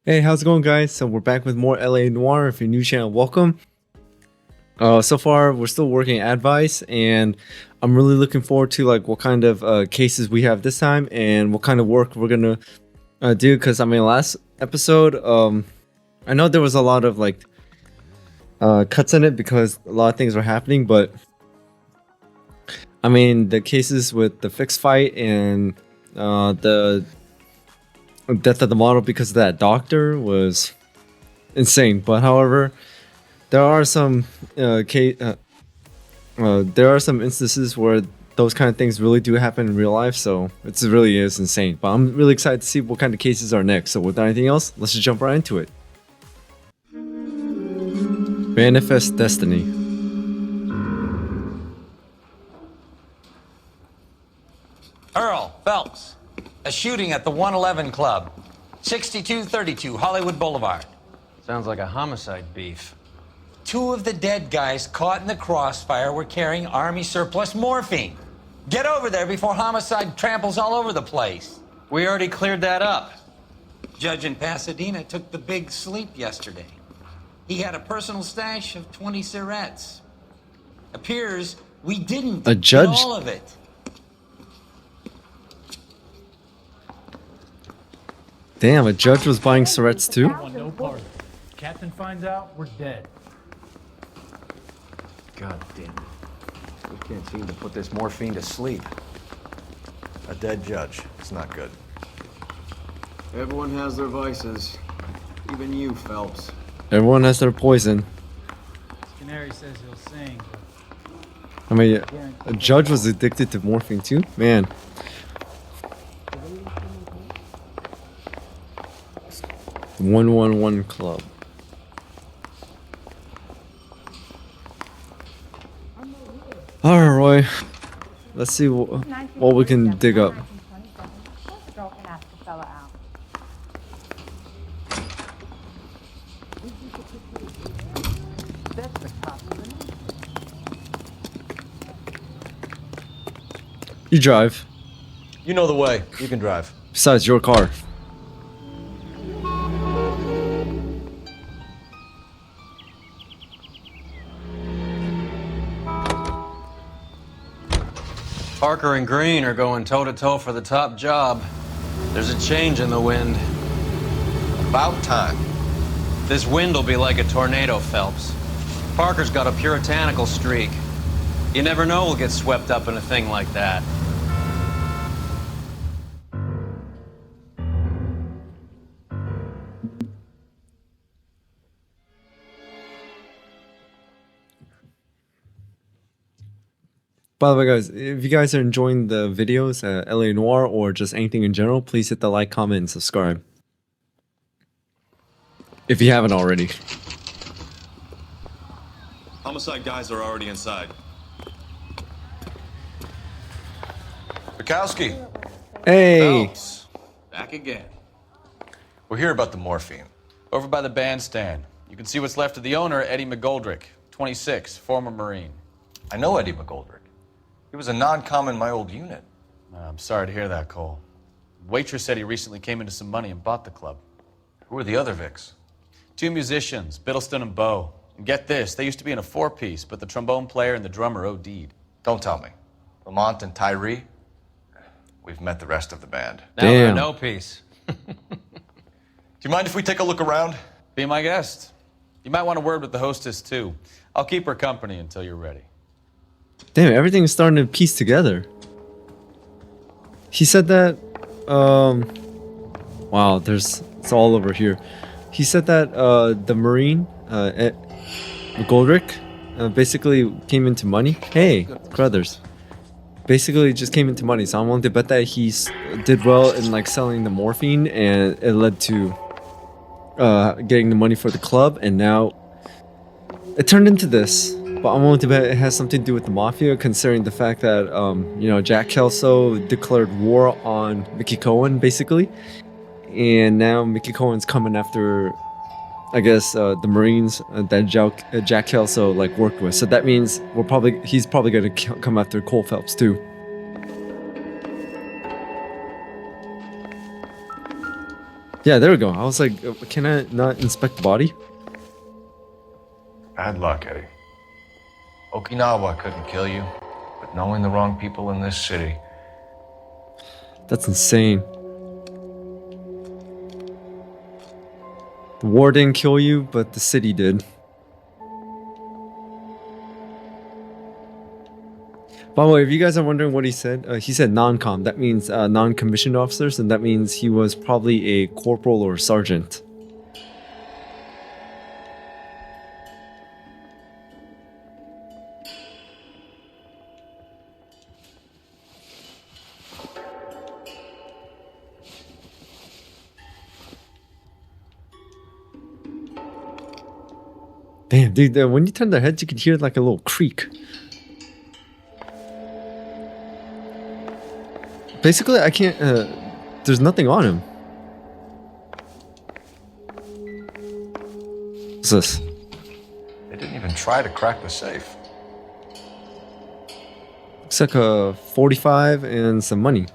Hey, how's it going, guys? So we're back with more LA Noire. If you're new channel, welcome. So far we're still working advice, and I'm really looking forward to like what kind of cases we have this time and what kind of work we're gonna do. Because I mean, last episode, I know there was a lot of like cuts in it because a lot of things were happening, but I mean the cases with the fixed fight and the death of the model because of that doctor was insane. But however, there are some there are some instances where those kind of things really do happen in real life, so it really is insane. But I'm really excited to see what kind of cases are next. So without anything else, let's just jump right into it. Manifest Destiny. Earl Phelps, a shooting at the 111 Club, 6232 Hollywood Boulevard. Sounds like a homicide beef. Two of the dead guys caught in the crossfire were carrying Army surplus morphine. Get over there before homicide tramples all over the place. We already cleared that up. Judge in Pasadena took the big sleep yesterday. He had a personal stash of 20 cigarettes. Appears we didn't A judge? get all of it. Damn, a judge was buying cigarettes too? No part. Captain finds out, we're dead. God damn it. We can't seem to put this morphine to sleep. A dead judge. It's not good. Everyone has their vices. Even you, Phelps. Everyone has their poison. Canary says he'll sing, I mean, a judge was addicted to morphine too? Man. The 111 Club. Alright, Roy. Let's see what we can dig up. You drive. You know the way. You can drive. Besides, your car. Parker and Green are going toe-to-toe for the top job. There's a change in the wind. About time. This wind will be like a tornado, Phelps. Parker's got a puritanical streak. You never know we'll get swept up in a thing like that. By the way, guys, if you guys are enjoying the videos at LA Noire or just anything in general, please hit the like, comment, and subscribe. If you haven't already. Homicide guys are already inside. Bukowski, Hey! Phelps, back again. we're here about the morphine. Over by the bandstand. You can see what's left of the owner, Eddie McGoldrick, 26, former Marine. I know Eddie McGoldrick. He was a non-com in my old unit. I'm sorry to hear that, Cole. Waitress said he recently came into some money and bought the club. Who are the other Vics? Two musicians, Biddleston and Bow. And get this, they used to be in a four-piece, but the trombone player and the drummer OD'd. Don't tell me. Lamont and Tyree? We've met the rest of the band. Now we're a Damn. no piece. Do you mind if we take a look around? Be my guest. You might want a word with the hostess, too. I'll keep her company until you're ready. Damn, everything's starting to piece together. He said that, wow, it's all over here. He said that, the Marine, McGoldrick, basically came into money. Hey, brothers. Basically just came into money, so I'm willing to bet that he did well in like selling the morphine, and it led to getting the money for the club, and now it turned into this. But I'm willing to bet it has something to do with the mafia, considering the fact that you know, Jack Kelso declared war on Mickey Cohen, basically, and now Mickey Cohen's coming after, I guess, the Marines that Jack Kelso like worked with. So that means he's probably gonna come after Cole Phelps too. Yeah, there we go. I was like, can I not inspect the body? Bad luck, Eddie. Okinawa couldn't kill you, but knowing the wrong people in this city. That's insane. The war didn't kill you, but the city did. By the way, if you guys are wondering what he said non-com. That means non-commissioned officers, and that means he was probably a corporal or sergeant. Damn, dude, when you turn their heads, you can hear like a little creak. Basically, I can't, there's nothing on him. What's this? They didn't even try to crack the safe. Looks like a 45 and some money.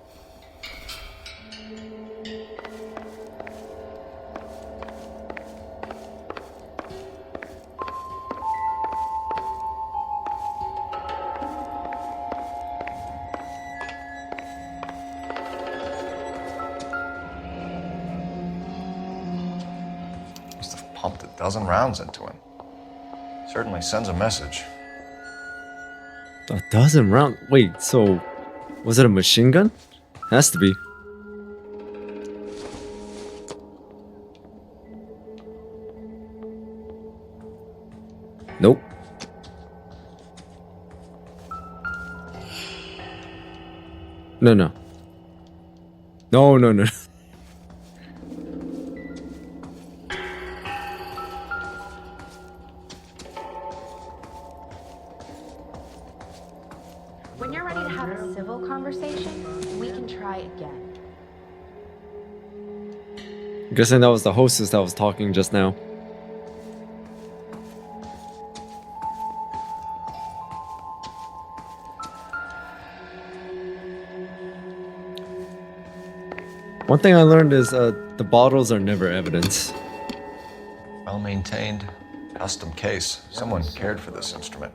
Must have pumped a dozen rounds into him. Certainly sends a message. A dozen round. Wait, so was it a machine gun? Has to be. Nope. No, no. No, no, no. When you're ready to have a civil conversation, we can try again. I'm guessing that was the hostess that was talking just now. One thing I learned is the bottles are never evidence. Well maintained, custom case. Someone cared for this instrument.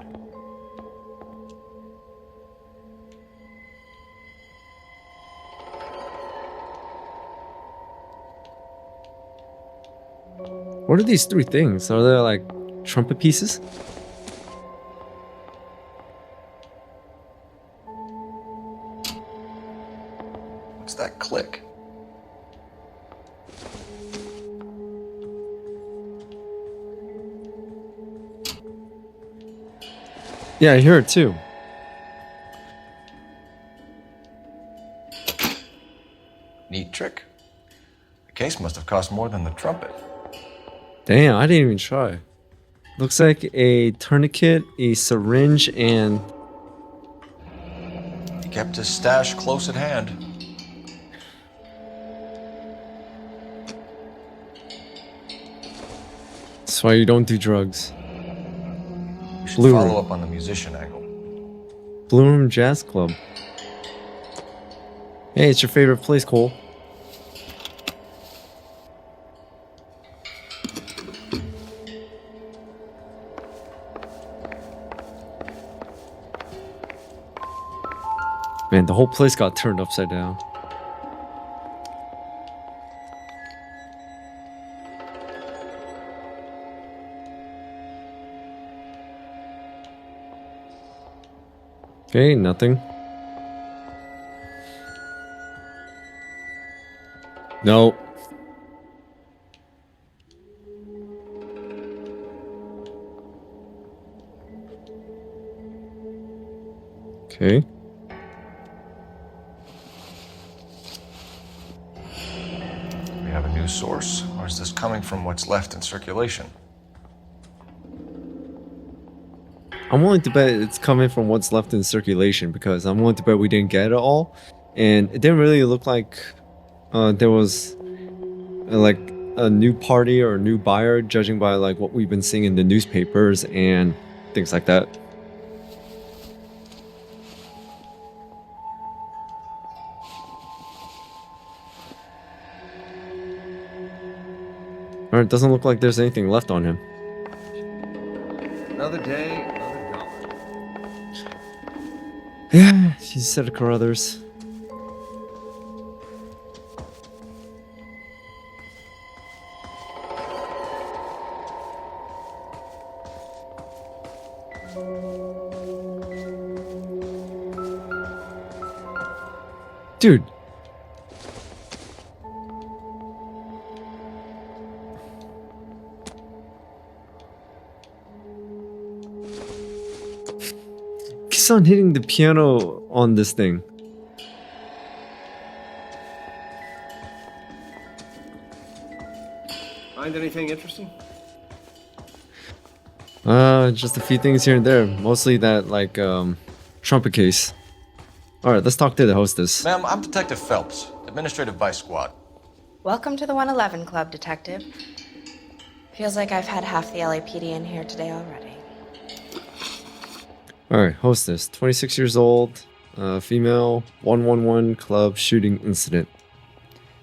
What are these three things? Are they like trumpet pieces? What's that click? Yeah, I hear it too. Neat trick. The case must have cost more than the trumpet. Damn, I didn't even try. Looks like a tourniquet, a syringe, and He kept his stash close at hand. that's why you don't do drugs. We should Blue follow room. up on the musician angle. Blue Room Jazz Club. Hey, it's your favorite place, Cole. Man, the whole place got turned upside down. Okay, nothing. No. Okay. We have a new source, or is this coming from what's left in circulation? I'm willing to bet it's coming from what's left in circulation because I'm willing to bet we didn't get it all. And it didn't really look like there was like a new party or a new buyer, judging by like what we've been seeing in the newspapers and things like that. Alright, doesn't look like there's anything left on him. Another day, another dollar. Yeah, he said Carruthers. Dude. Keeps on hitting the piano on this thing. Find anything interesting? Just a few things here and there. Mostly that, like, trumpet case. Alright, let's talk to the hostess. Ma'am, I'm Detective Phelps, Administrative Vice Squad. Welcome to the 111 Club, Detective. Feels like I've had half the LAPD in here today already. Alright, hostess. 26 years old, female, 111 club shooting incident.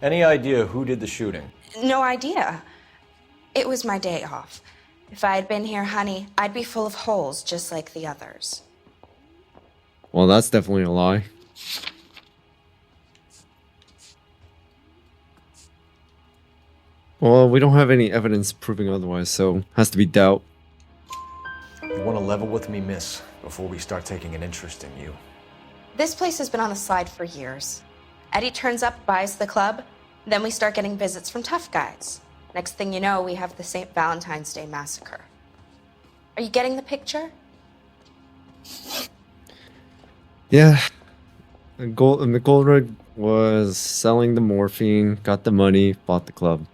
Any idea who did the shooting? No idea. It was my day off. If I had been here, honey, I'd be full of holes just like the others. Well, that's definitely a lie. Well, we don't have any evidence proving otherwise, so has to be doubt. You want to level with me, miss, before we start taking an interest in you? This place has been on the slide for years. Eddie turns up, buys the club, then we start getting visits from tough guys. Next thing you know, we have the St. Valentine's Day massacre. Are you getting the picture? Yeah. McGoldrick was selling the morphine, got the money, bought the club.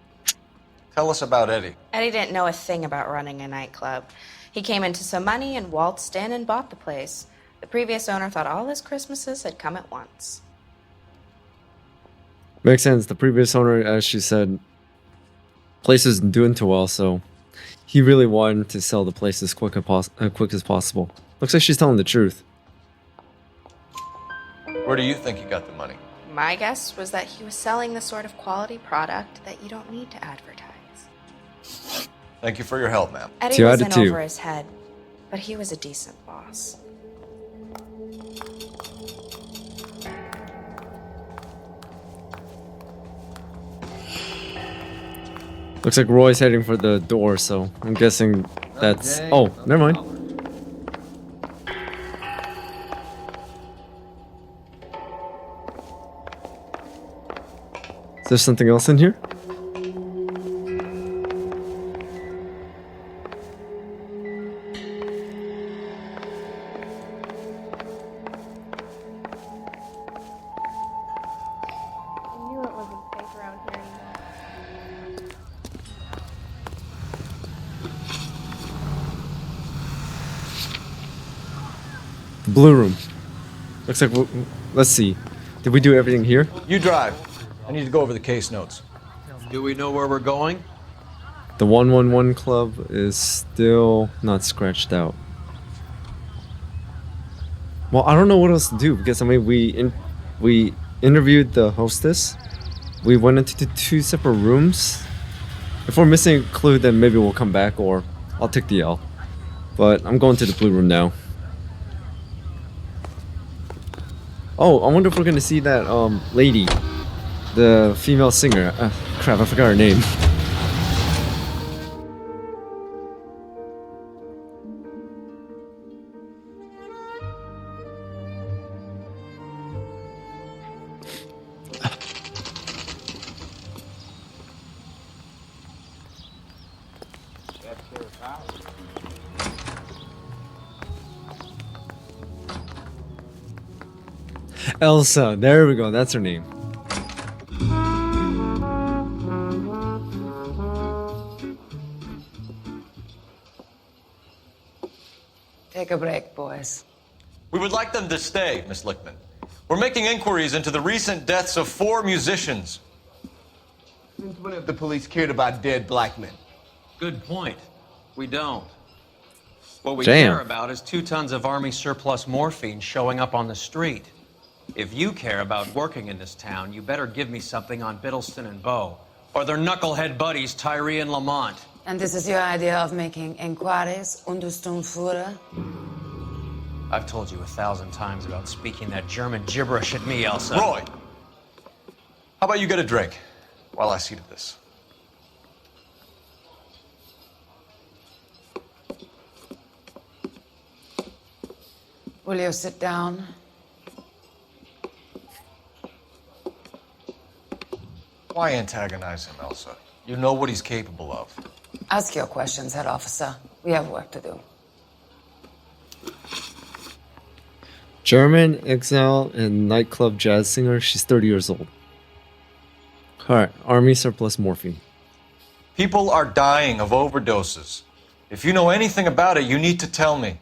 Tell us about Eddie. Eddie didn't know a thing about running a nightclub. He came into some money and waltzed in and bought the place. The previous owner thought all his Christmases had come at once. Makes sense. The previous owner, as she said, place isn't doing too well, so he really wanted to sell the place as quick as possible. Looks like she's telling the truth. Where do you think he got the money? My guess was that he was selling the sort of quality product that you don't need to advertise. Thank you for your help, ma'am. Eddie So you was added in two. over his head, but he was a decent boss. Looks like Roy's heading for the door, so I'm guessing that's... Oh, never mind. Is there something else in here? I knew it wasn't safe around here anymore. The blue room. Looks like... Let's see. Did we do everything here? You drive. I need to go over the case notes. Do we know where we're going? The 111 club is still not scratched out. Well, I don't know what else to do because I mean we interviewed the hostess. We went into two separate rooms. If we're missing a clue, then maybe we'll come back or I'll take the L. But I'm going to the blue room now. Oh, I wonder if we're gonna see that lady, the female singer. Crap, I forgot her name. Elsa, there we go, that's her name. Take a break, boys. We would like them to stay, Miss Lichtman. We're making inquiries into the recent deaths of 4 musicians. Since when have the police cared about dead black men? Good point. We don't. What we Damn. care about is 2 tons of Army surplus morphine showing up on the street. If you care about working in this town, you better give me something on Biddleston and Bow, Or their knucklehead buddies, Tyree and Lamont. And this is your idea of making inquiries under Sturmführer? I've told you 1,000 times about speaking that German gibberish at me, Elsa. Roy! How about you get a drink while I see to this? Will you sit down? Why antagonize him, Elsa? You know what he's capable of. Ask your questions, head officer. We have work to do. German, exile, and nightclub jazz singer. She's 30 years old. Alright, army surplus morphine. People are dying of overdoses. If you know anything about it, you need to tell me.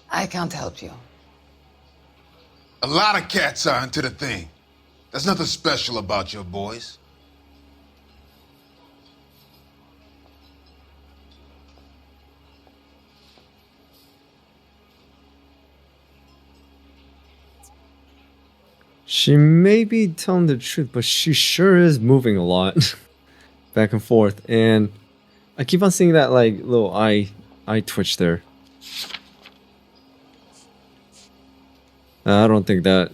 I can't help you. A lot of cats are into the thing. There's nothing special about your boys. She may be telling the truth, but she sure is moving a lot. Back and forth. And I keep on seeing that like little eye twitch there. I don't think that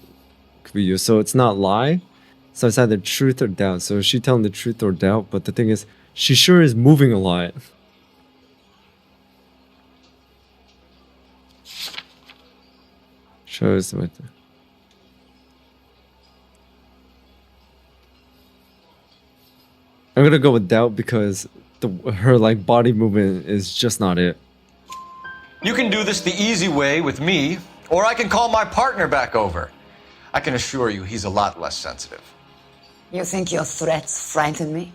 could be used. So it's not lie. So it's either truth or doubt. So is she telling the truth or doubt? But the thing is, she sure is moving a lot. Shows what. I'm gonna go with doubt because her like body movement is just not it. You can do this the easy way with me, or I can call my partner back over. I can assure you he's a lot less sensitive. You think your threats frighten me?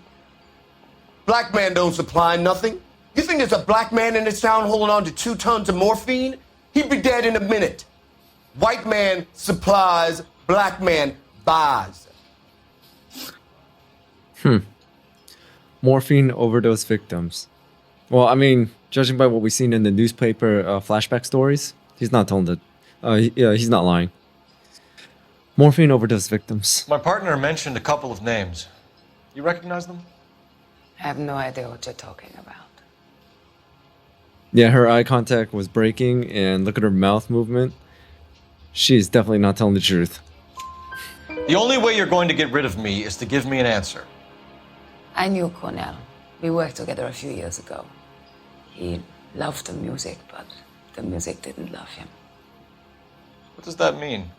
Black man don't supply nothing. You think there's a black man in this town holding on to 2 tons of morphine? He'd be dead in a minute. White man supplies, black man buys. Morphine overdose victims. Well, I mean, judging by what we've seen in the newspaper flashback stories, he's not telling the. Yeah, he's not lying. Morphine overdose victims. My partner mentioned a couple of names. You recognize them? I have no idea what you're talking about. Yeah, her eye contact was breaking, and look at her mouth movement. She's definitely not telling the truth. The only way you're going to get rid of me is to give me an answer. I knew Cornell. We worked together a few years ago. He loved the music, but the music didn't love him. What does that mean?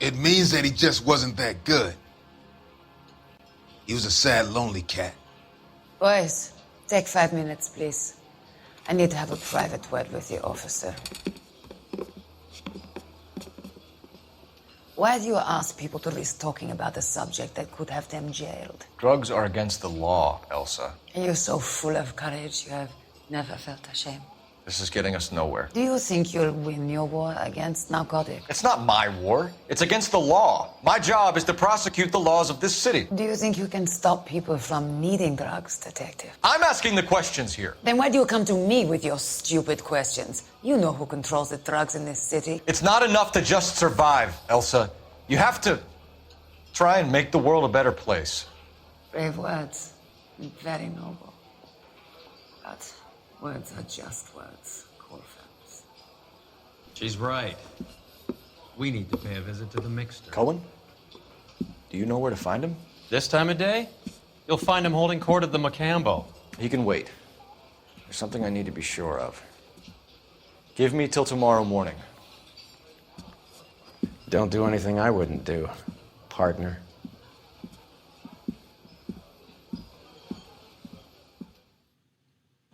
It means that he just wasn't that good. He was a sad, lonely cat. Boys, take 5 minutes, please. I need to have a private word with you, officer. Why do you ask people to risk talking about a subject that could have them jailed? Drugs are against the law, Elsa. And you're so full of courage, you have never felt ashamed. This is getting us nowhere. Do you think you'll win your war against narcotics? It's not my war. It's against the law. My job is to prosecute the laws of this city. Do you think you can stop people from needing drugs, detective? I'm asking the questions here. Then why do you come to me with your stupid questions? You know who controls the drugs in this city. It's not enough to just survive, Elsa. You have to try and make the world a better place. Brave words. Very noble. But words are just words, Corfans. She's right. We need to pay a visit to the mixer. Cohen? Do you know where to find him? This time of day, you'll find him holding court at the Macambo. He can wait. There's something I need to be sure of. Give me till tomorrow morning. Don't do anything I wouldn't do, partner.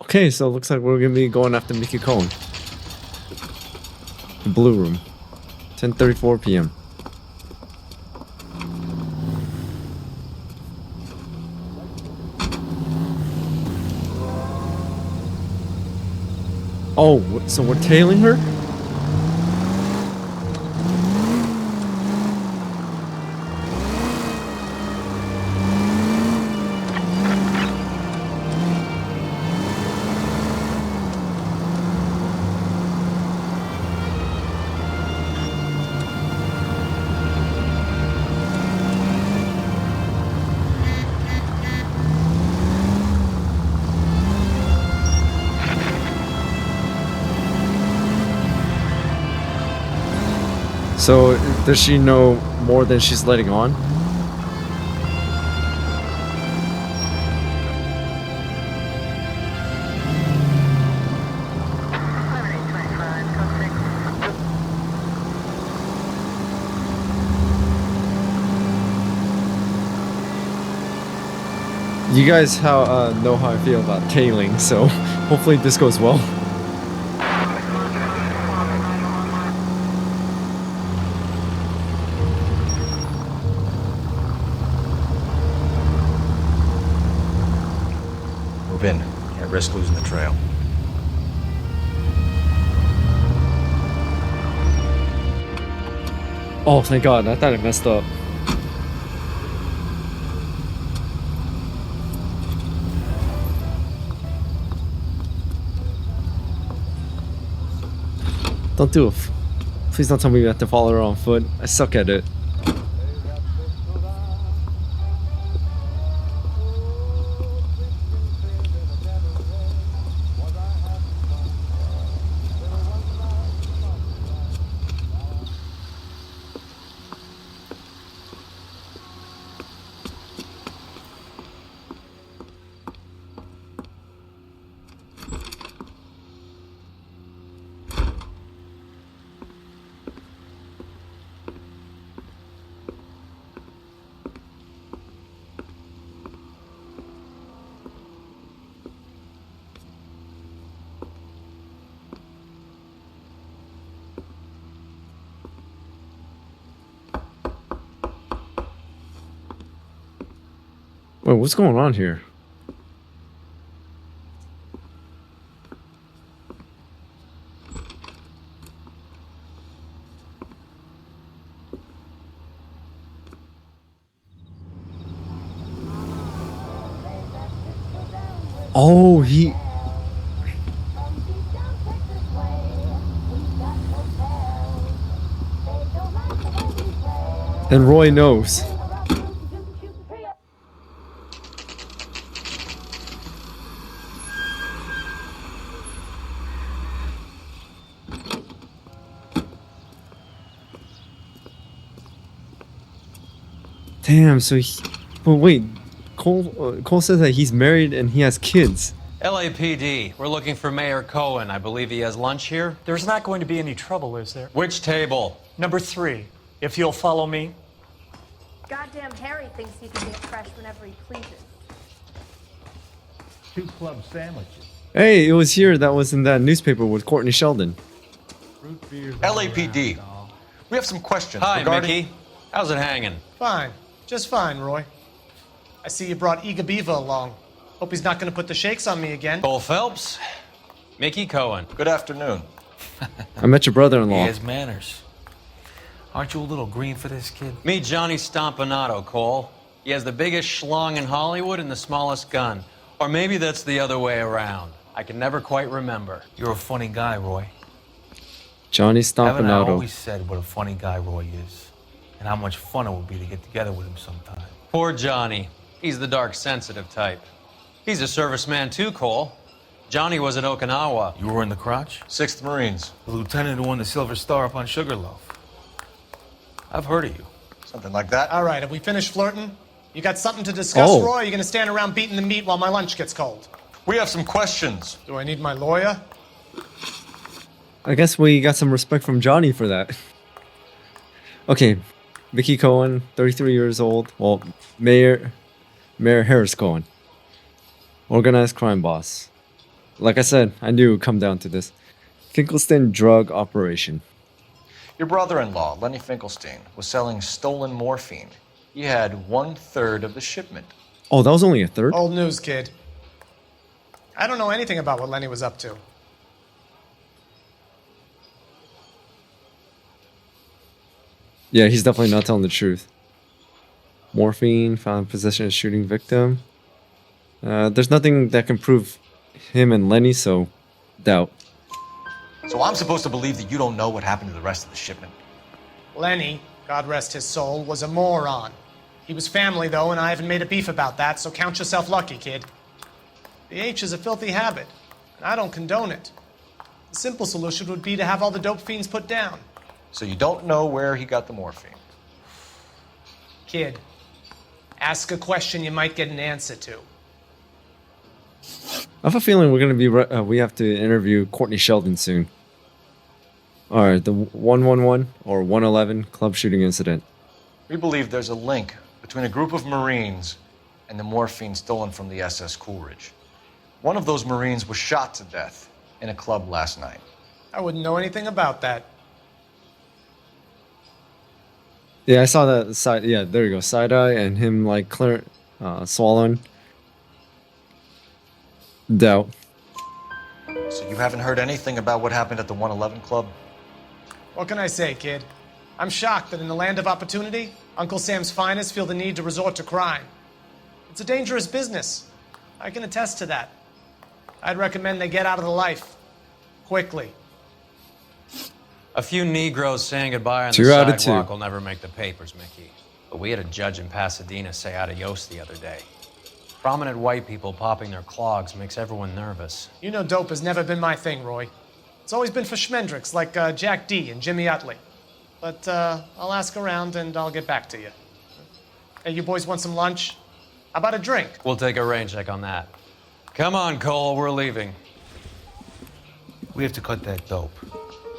Okay, so it looks like we're gonna be going after Mickey Cohen. The Blue Room. 10:34 p.m. Oh, so we're tailing her? So, does she know more than she's letting on? You guys know how I feel about tailing, so hopefully this goes well. Move in. Can't risk losing the trail. Oh, thank God. I thought I messed up. Don't do it. Please don't tell me we have to follow her on foot. I suck at it. Wait, what's going on here? Oh, he... And Roy knows. Damn, so he... But wait, Cole says that he's married and he has kids. LAPD, we're looking for Mayor Cohen. I believe he has lunch here. There's not going to be any trouble, is there? Which table? Number 3, if you'll follow me. Goddamn Harry thinks he can get fresh whenever he pleases. 2 club sandwiches. Hey, it was here that was in that newspaper with Courtney Sheldon. LAPD. We have some questions Hi, regarding... Mickey. How's it hanging? Fine. Just fine, Roy. I see you brought Iga Beaver along. Hope he's not going to put the shakes on me again. Cole Phelps. Mickey Cohen. Good afternoon. I met your brother-in-law. He has manners. Aren't you a little green for this kid? Meet Johnny Stompanato, Cole. He has the biggest schlong in Hollywood and the smallest gun. Or maybe that's the other way around. I can never quite remember. You're a funny guy, Roy. Johnny Haven't I Stompanato. always said what a funny guy Roy is, and how much fun it would be to get together with him sometime. Poor Johnny. He's the dark, sensitive type. He's a serviceman too, Cole. Johnny was at Okinawa. You were in the crotch? 6th Marines. The lieutenant who won the Silver Star up on Sugarloaf. I've heard of you. Something like that. All right, have we finished flirting? You got something to discuss, Oh. Roy? Or are you going to stand around beating the meat while my lunch gets cold? We have some questions. Do I need my lawyer? I guess we got some respect from Johnny for that. Okay, Vicky Cohen, 33 years old. Well, Mayor Harris Cohen. Organized crime boss. Like I said, I knew it would come down to this. Finkelstein drug operation. Your brother-in-law, Lenny Finkelstein, was selling stolen morphine. He had 1/3 of the shipment. Oh, that was only a third? Old news, kid. I don't know anything about what Lenny was up to. Yeah, he's definitely not telling the truth. Morphine, found in possession of shooting victim. There's nothing that can prove him and Lenny, so doubt. So I'm supposed to believe that you don't know what happened to the rest of the shipment? Lenny, God rest his soul, was a moron. He was family, though, and I haven't made a beef about that, so count yourself lucky, kid. The H is a filthy habit, and I don't condone it. The simple solution would be to have all the dope fiends put down. So you don't know where he got the morphine. Kid, ask a question you might get an answer to. I have a feeling we're gonna be we have to interview Courtney Sheldon soon. All right, the 111 or 111 club shooting incident. We believe there's a link between a group of Marines and the morphine stolen from the SS Coolidge. One of those Marines was shot to death in a club last night. I wouldn't know anything about that. Yeah, I saw that side. Yeah, there you go. Side eye and him like swallowing. Doubt. So you haven't heard anything about what happened at the 111 club? What can I say, kid? I'm shocked that in the land of opportunity, Uncle Sam's finest feel the need to resort to crime. It's a dangerous business. I can attest to that. I'd recommend they get out of the life. Quickly. A few Negroes saying goodbye on 2 the out of sidewalk 2. will never make the papers, Mickey. But we had a judge in Pasadena say adios the other day. Prominent white people popping their clogs makes everyone nervous. You know dope has never been my thing, Roy. It's always been for schmendricks like Jack D and Jimmy Utley. But I'll ask around and I'll get back to you. Hey, you boys want some lunch? How about a drink? We'll take a rain check on that. Come on, Cole, we're leaving. We have to cut that dope.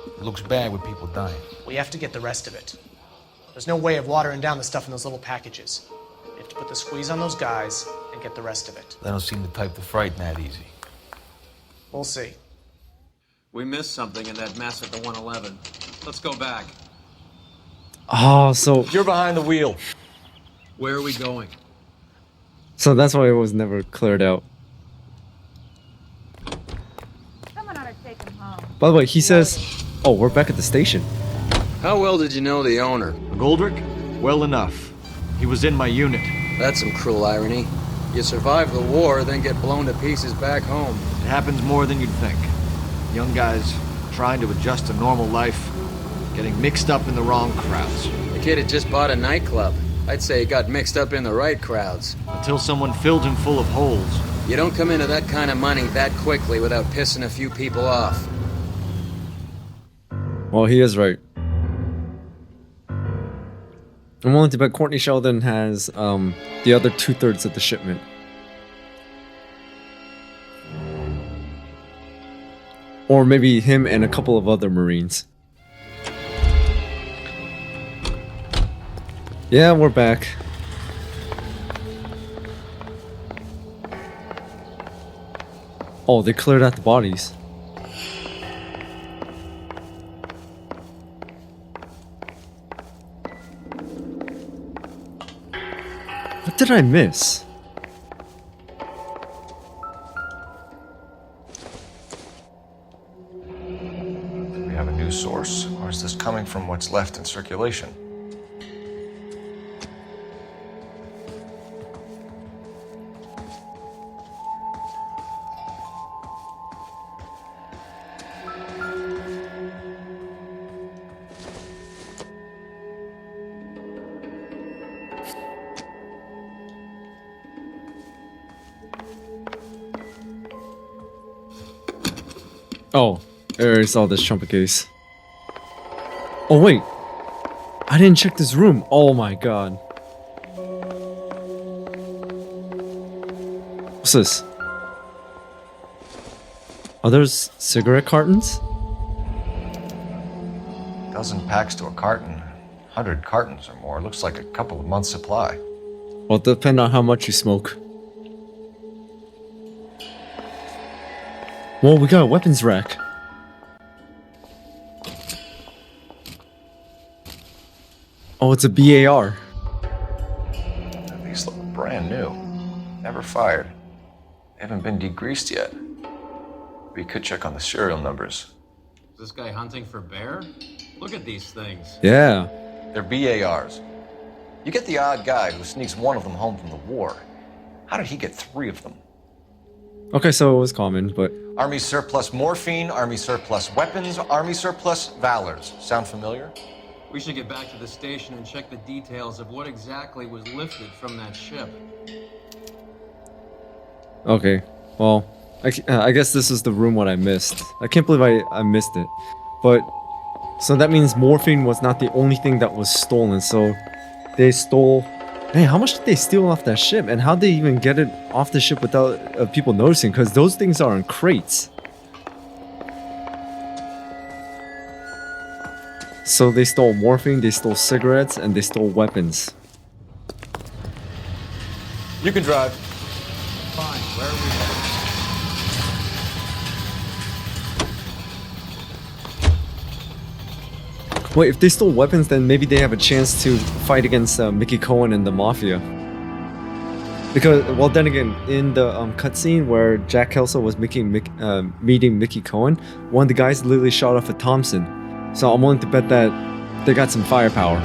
It looks bad with people dying. We have to get the rest of it. There's no way of watering down the stuff in those little packages. We have to put the squeeze on those guys and get the rest of it. They don't seem the type to frighten that easy. We'll see. We missed something in that mess at the 111. Let's go back. Oh, so You're behind the wheel. Where are we going? that's why it was never cleared out. Someone ought to take him home. By the way, he says, "Oh, we're back at the station." How well did you know the owner? Goldrick? Well enough. He was in my unit. That's some cruel irony. You survive the war, then get blown to pieces back home. It happens more than you'd think. Young guys trying to adjust to normal life, getting mixed up in the wrong crowds. The kid had just bought a nightclub. I'd say he got mixed up in the right crowds. Until someone filled him full of holes. You don't come into that kind of money that quickly without pissing a few people off. Well, he is right. I'm willing to bet Courtney Sheldon has the other 2/3 of the shipment. Or maybe him and a couple of other Marines. Yeah, we're back. Oh, they cleared out the bodies. What did I miss? Do we have a news source, or is this coming from what's left in circulation? Oh, I already saw this trumpet case. Oh wait, I didn't check this room. Oh my god. What's this? Are those cigarette cartons? Dozen packs to a carton. 100 cartons or more. Looks like a couple of months' supply. Well, depend on how much you smoke. Well, we got a weapons rack. Oh, it's a BAR. These look brand new. Never fired. They haven't been degreased yet. We could check on the serial numbers. Is this guy hunting for bear? Look at these things. Yeah. They're BARs. You get the odd guy who sneaks one of them home from the war. How did he get 3 of them? Okay, so it was common, but... Army surplus morphine, Army surplus weapons, Army surplus valors. Sound familiar? We should get back to the station and check the details of what exactly was lifted from that ship. Okay, well, I guess this is the room what I missed. I can't believe I missed it. But So that means morphine was not the only thing that was stolen. So they stole... Hey, how much did they steal off that ship? And how'd they even get it off the ship without people noticing? Because those things are in crates. So they stole morphine, they stole cigarettes, and they stole weapons. You can drive. Fine, where are we headed? Wait, if they stole weapons, then maybe they have a chance to fight against Mickey Cohen and the Mafia. Because, well, then again, in the cutscene where Jack Kelso was meeting Mickey Cohen, one of the guys literally shot off a Thompson. So I'm willing to bet that they got some firepower.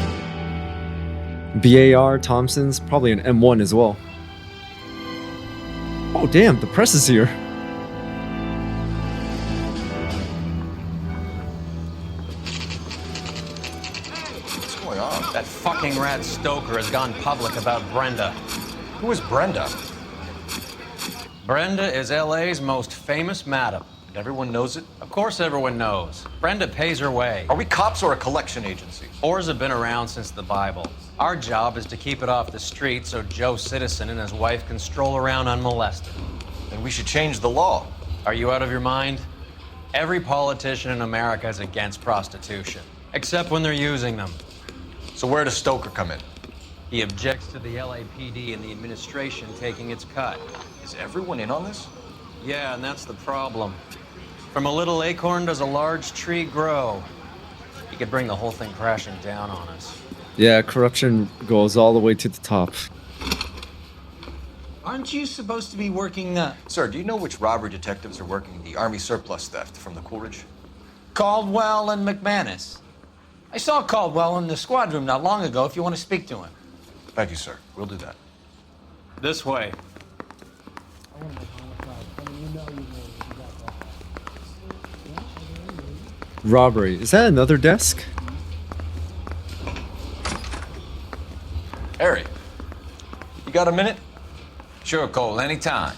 BAR, Thompson's, probably an M1 as well. Oh damn, the press is here. What's going on? That fucking rat Stoker has gone public about Brenda. Who is Brenda? Brenda is LA's most famous madam. And everyone knows it? Of course everyone knows. Brenda pays her way. Are we cops or a collection agency? Whores have been around since the Bible. Our job is to keep it off the street so Joe Citizen and his wife can stroll around unmolested. Then we should change the law. Are you out of your mind? Every politician in America is against prostitution, except when they're using them. So where does Stoker come in? He objects to the LAPD and the administration taking its cut. Is everyone in on this? Yeah, and that's the problem. From a little acorn does a large tree grow. He could bring the whole thing crashing down on us. Yeah, corruption goes all the way to the top. Aren't you supposed to be working the... Sir, do you know which robbery detectives are working the Army surplus theft from the Coolidge? Caldwell and McManus. I saw Caldwell in the squad room not long ago if you want to speak to him. Thank you, sir. We'll do that. This way. Robbery. Is that another desk? Harry, you got a minute? Sure, Cole, anytime.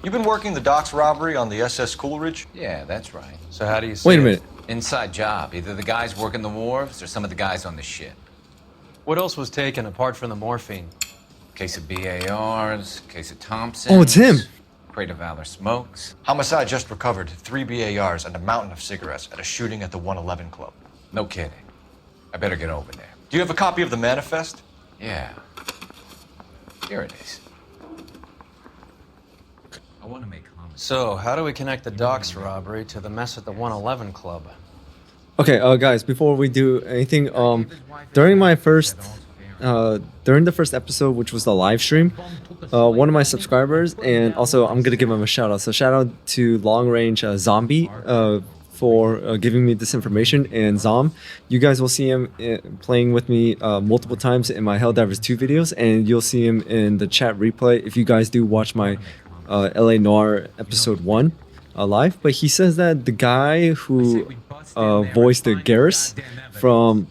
You've been working the docks robbery on the SS Coolidge? Yeah, that's right. So how do you see Wait a it? minute. Inside job. Either the guys working the wharves or some of the guys on the ship. What else was taken apart from the morphine? Case of BARs, case of Thompson. Oh, it's him. Crate of Valor smokes. Homicide just recovered 3 BARs and a mountain of cigarettes at a shooting at the 111 Club. No kidding. I better get over there. Do you have a copy of the manifest? Yeah. Here it is. I want to make homicide. So, how do we connect the docks robbery to the mess at the 111 Club? Okay, guys, before we do anything, during my first, during the first episode, which was the live stream, one of my subscribers, and also I'm gonna give him a shout out. So shout out to Long Range Zombie for giving me this information, and Zom, you guys will see him playing with me multiple times in my Helldivers 2 videos, and you'll see him in the chat replay if you guys do watch my LA Noire episode 1 live. But he says that the guy who voiced the Garrus from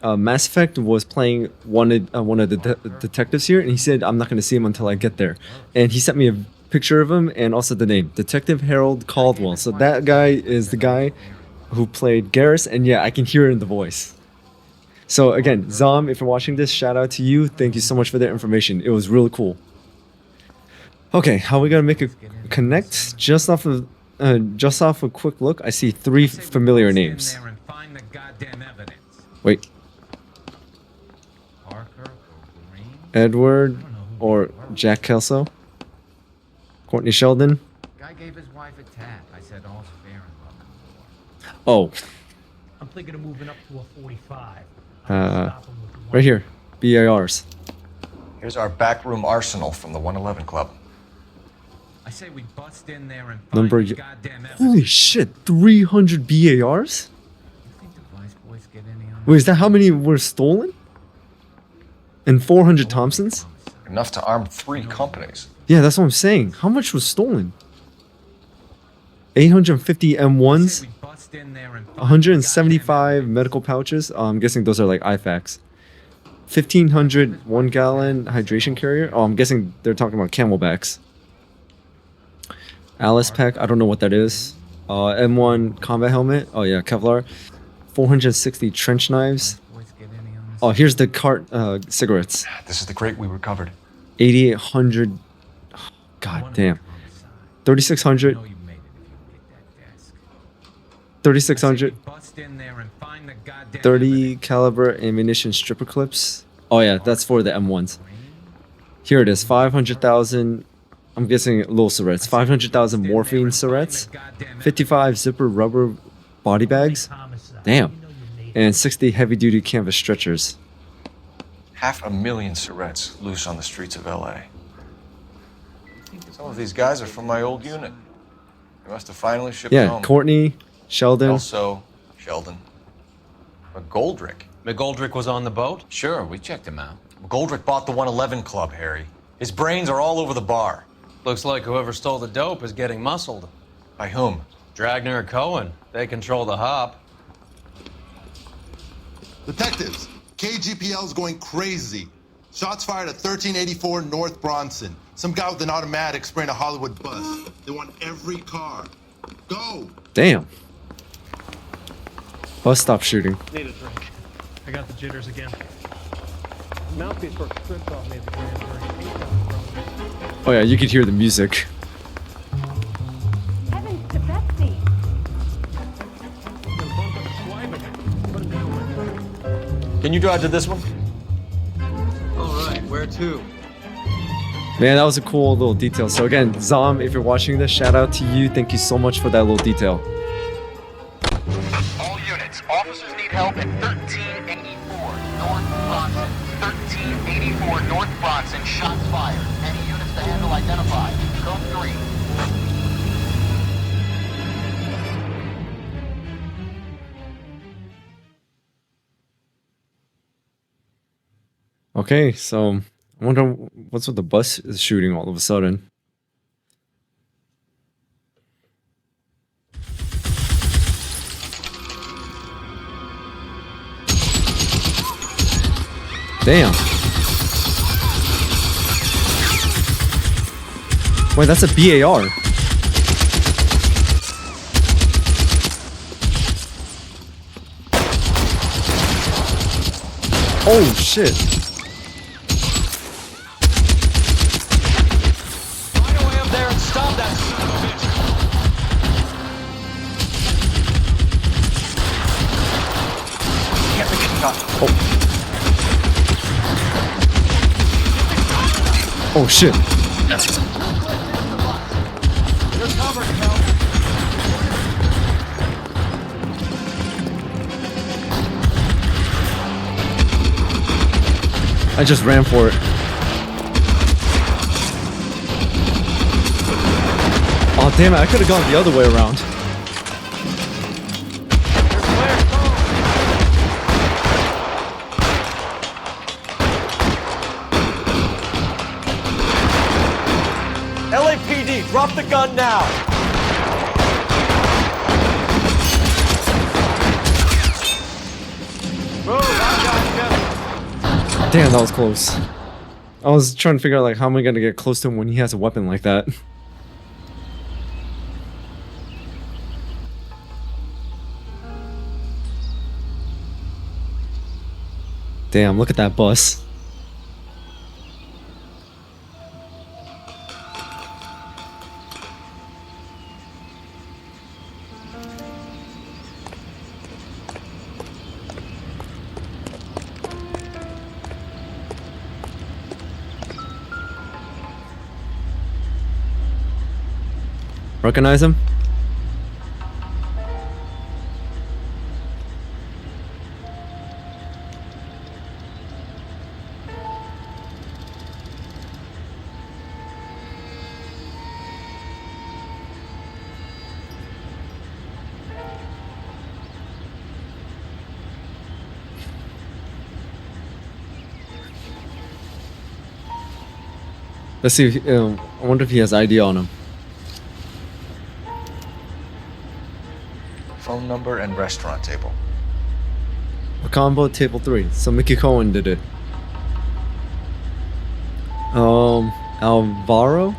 Mass Effect was playing one of the detectives here, and he said I'm not going to see him until I get there. And he sent me a picture of him and also the name, Detective Harold Caldwell. So that guy is the guy who played Garrus, and yeah, I can hear it in the voice. So again, Zom, if you're watching this, shout out to you. Thank you so much for that information. It was really cool. Okay, how are we gonna make a connect? Just off of a quick look, I see 3 familiar names. Wait. Edward or Jack Kelso? Courtney Sheldon? Guy gave his wife a tap. I said all's fair in love. Oh. I'm thinking of moving up to a 45. Right here. BARs. Here's our backroom arsenal from the 111 Club. I say we bust in there and find Number. the goddamn evidence. Holy shit! 300 BARs? You think the Vice Boys get any on Wait, is that how many were stolen? And 400 Thompsons? Enough to arm 3 companies. Yeah, that's what I'm saying. How much was stolen? 850 M1s, 175 medical pouches. I'm guessing those are like IFACs. 1,500 1-gallon hydration carrier. Oh, I'm guessing they're talking about Camelbacks. Alice pack. I don't know what that is. M1 combat helmet. Oh yeah, Kevlar. 460 trench knives. Oh, here's the cart cigarettes. This is the crate we recovered. 8,800. God damn. 3,600. 3,600. 30 caliber ammunition stripper clips. Oh yeah, that's for the M1s. Here it is, 500,000. I'm guessing little syrettes. 500,000 morphine syrettes. 55 zipper rubber body bags. Damn. And 60 heavy-duty canvas stretchers. 500,000 Syrettes loose on the streets of LA. Some of these guys are from my old unit. They must have finally shipped Yeah, home. Courtney, Sheldon. Also, Sheldon. McGoldrick. McGoldrick was on the boat? Sure, we checked him out. McGoldrick bought the 111 Club, Harry. His brains are all over the bar. Looks like whoever stole the dope is getting muscled. By whom? Dragner or Cohen. They control the hop. Detectives, KGPL's going crazy. Shots fired at 1384 North Bronson. Some guy with an automatic spraying a Hollywood bus. They want every car. Go! Damn. Bus stop shooting. Need a drink. I got the jitters again. Mouthpiece works stripped off me at the grand jury. Oh yeah, you could hear the music. Heavens to Betsy. Can you drive to this one? All right, where to? Man, that was a cool little detail. So again, Zom, if you're watching this, shout out to you. Thank you so much for that little detail. All units, officers need help at 1384 North Bronson. 1384 North Bronson, shots fired. Any units to handle identified. Code 3. Okay, so I wonder what's with the bus is shooting all of a sudden. Damn. Wait, that's a BAR. Oh shit. Find a way up there and stop that son of a bitch. Can't make it shot. Oh shit. You're covered, Kel. I just ran for it. Oh damn it, I could have gone the other way around. LAPD, drop the gun now! Damn, that was close. I was trying to figure out like how am I gonna get close to him when he has a weapon like that. Damn, look at that bus. Recognize him? Let's see. I wonder if he has ID on him. Phone number and restaurant table. A combo table 3. So Mickey Cohen did it. Alvaro?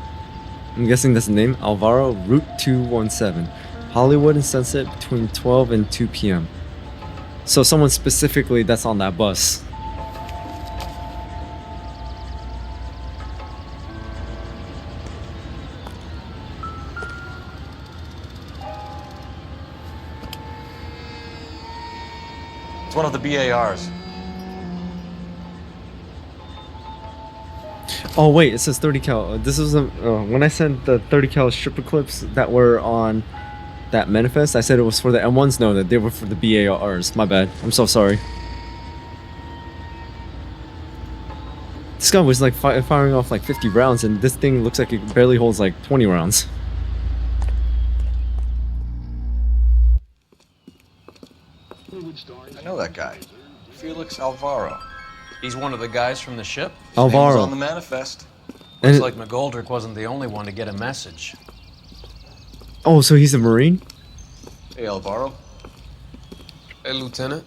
I'm guessing that's the name. Alvaro, Route 217. Hollywood and Sunset between 12 and 2 p.m. So someone specifically that's on that bus. It's one of the BARs. Oh wait, it says 30 cal. This is when I sent the 30 cal stripper clips that were on that manifest. I said it was for the M1s. No, that they were for the BARs. My bad. I'm so sorry. This guy was like firing off like 50 rounds, and this thing looks like it barely holds like 20 rounds. I know that guy. Felix Alvaro. He's one of the guys from the ship? His name was Alvaro. on the manifest. Looks like McGoldrick wasn't the only one to get a message. Oh, so he's a Marine? Hey, Alvaro. Hey, Lieutenant.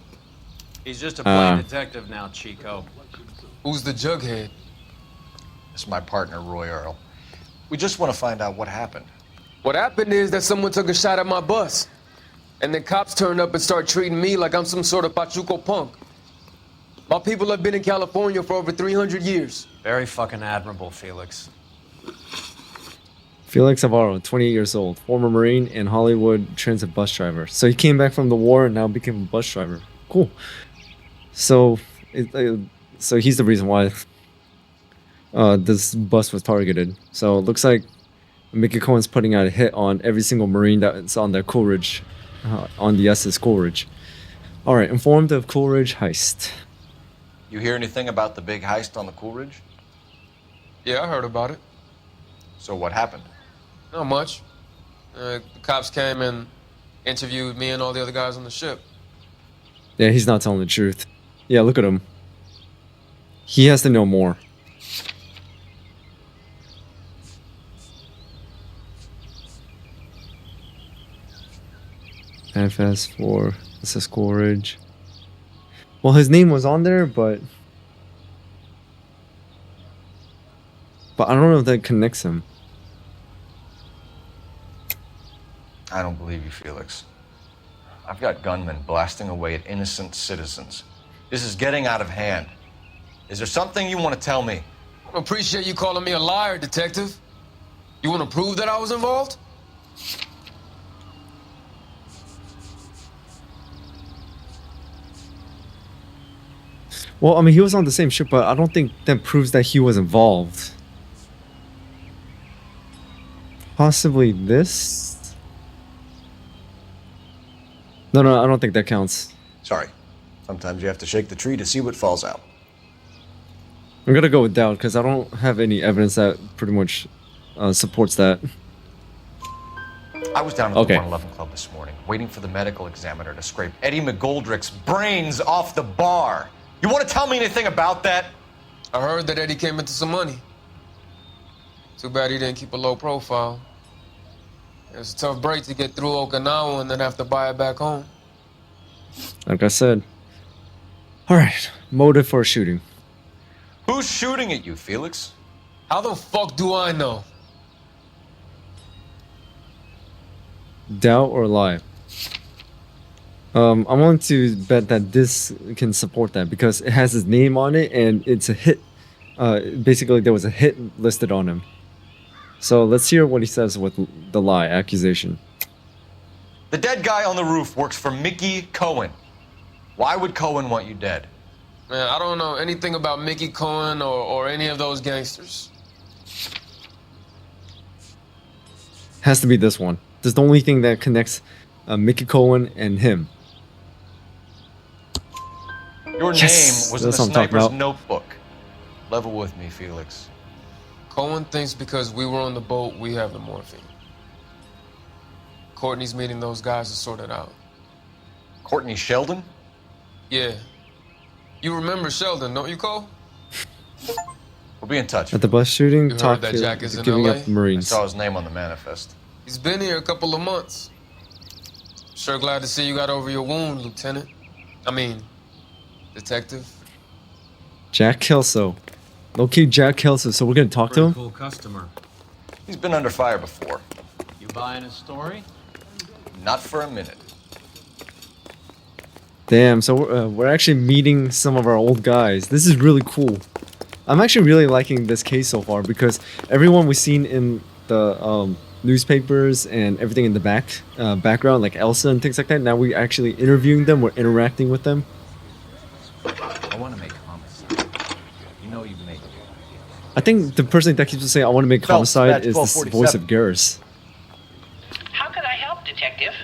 He's just a plain detective now, Chico. Who's the jughead? This is my partner, Roy Earl. We just want to find out what happened. What happened is that someone took a shot at my bus. And then cops turned up and start treating me like I'm some sort of Pachuco punk. My people have been in California for over 300 years. Very fucking admirable, Felix. Felix Alvaro, 28 years old, former Marine and Hollywood transit bus driver. So he came back from the war and now became a bus driver. Cool. So, so he's the reason why this bus was targeted. So it looks like Mickey Cohen's putting out a hit on every single Marine that's on their Coolidge, on the SS Coolidge. All right, informed of Coolidge heist. You hear anything about the big heist on the Coolidge? Yeah, I heard about it. So what happened? Not much. The cops came and interviewed me and all the other guys on the ship. Yeah, he's not telling the truth. Yeah, look at him. He has to know more. Manifest for SS Coolidge. Well, his name was on there, but I don't know if that connects him. I don't believe you, Felix. I've got gunmen blasting away at innocent citizens. This is getting out of hand. Is there something you want to tell me? I appreciate you calling me a liar, detective. You want to prove that I was involved? Well, I mean, he was on the same ship, but I don't think that proves that he was involved. Possibly this? No, I don't think that counts. Sorry. Sometimes you have to shake the tree to see what falls out. I'm gonna go with doubt because I don't have any evidence that pretty much supports that. I was down at the 111 Club this morning, waiting for the medical examiner to scrape Eddie McGoldrick's brains off the bar. You want to tell me anything about that? I heard that Eddie came into some money. Too bad he didn't keep a low profile. It's a tough break to get through Okinawa and then have to buy it back home. Like I said. Alright, motive for shooting. Who's shooting at you, Felix? How the fuck do I know? Doubt or lie? I'm willing to bet that this can support that because it has his name on it and it's a hit. Basically, there was a hit listed on him. So let's hear what he says with the lie accusation. The dead guy on the roof works for Mickey Cohen. Why would Cohen want you dead? Man, I don't know anything about Mickey Cohen or any of those gangsters. Has to be this one. This is the only thing that connects Mickey Cohen and him. Your name was in the sniper's notebook. Level with me, Felix. Cohen thinks because we were on the boat, we have the morphine. Courtney's meeting those guys to sort it out. Courtney Sheldon? Yeah. You remember Sheldon, don't you, Cole? We'll be in touch. At the bus shooting, You heard talk that Jack is in giving LA? up the Marines. I saw his name on the manifest. He's been here a couple of months. Sure glad to see you got over your wound, Lieutenant. I mean, Detective. Jack Kelso. Okay, Jack Kelso. So we're gonna talk to him? Cool customer. He's been under fire before. You buying his story? Not for a minute. Damn, so we're actually meeting some of our old guys. This is really cool. I'm actually really liking this case so far because everyone we've seen in the newspapers and everything in the background, like Elsa and things like that, now we're actually interviewing them, we're interacting with them. I want to make homicide. You know you've made it. I think the person that keeps saying I want to make Phelps, homicide badge is the voice of 1247. Garrus. How can I help, Detective?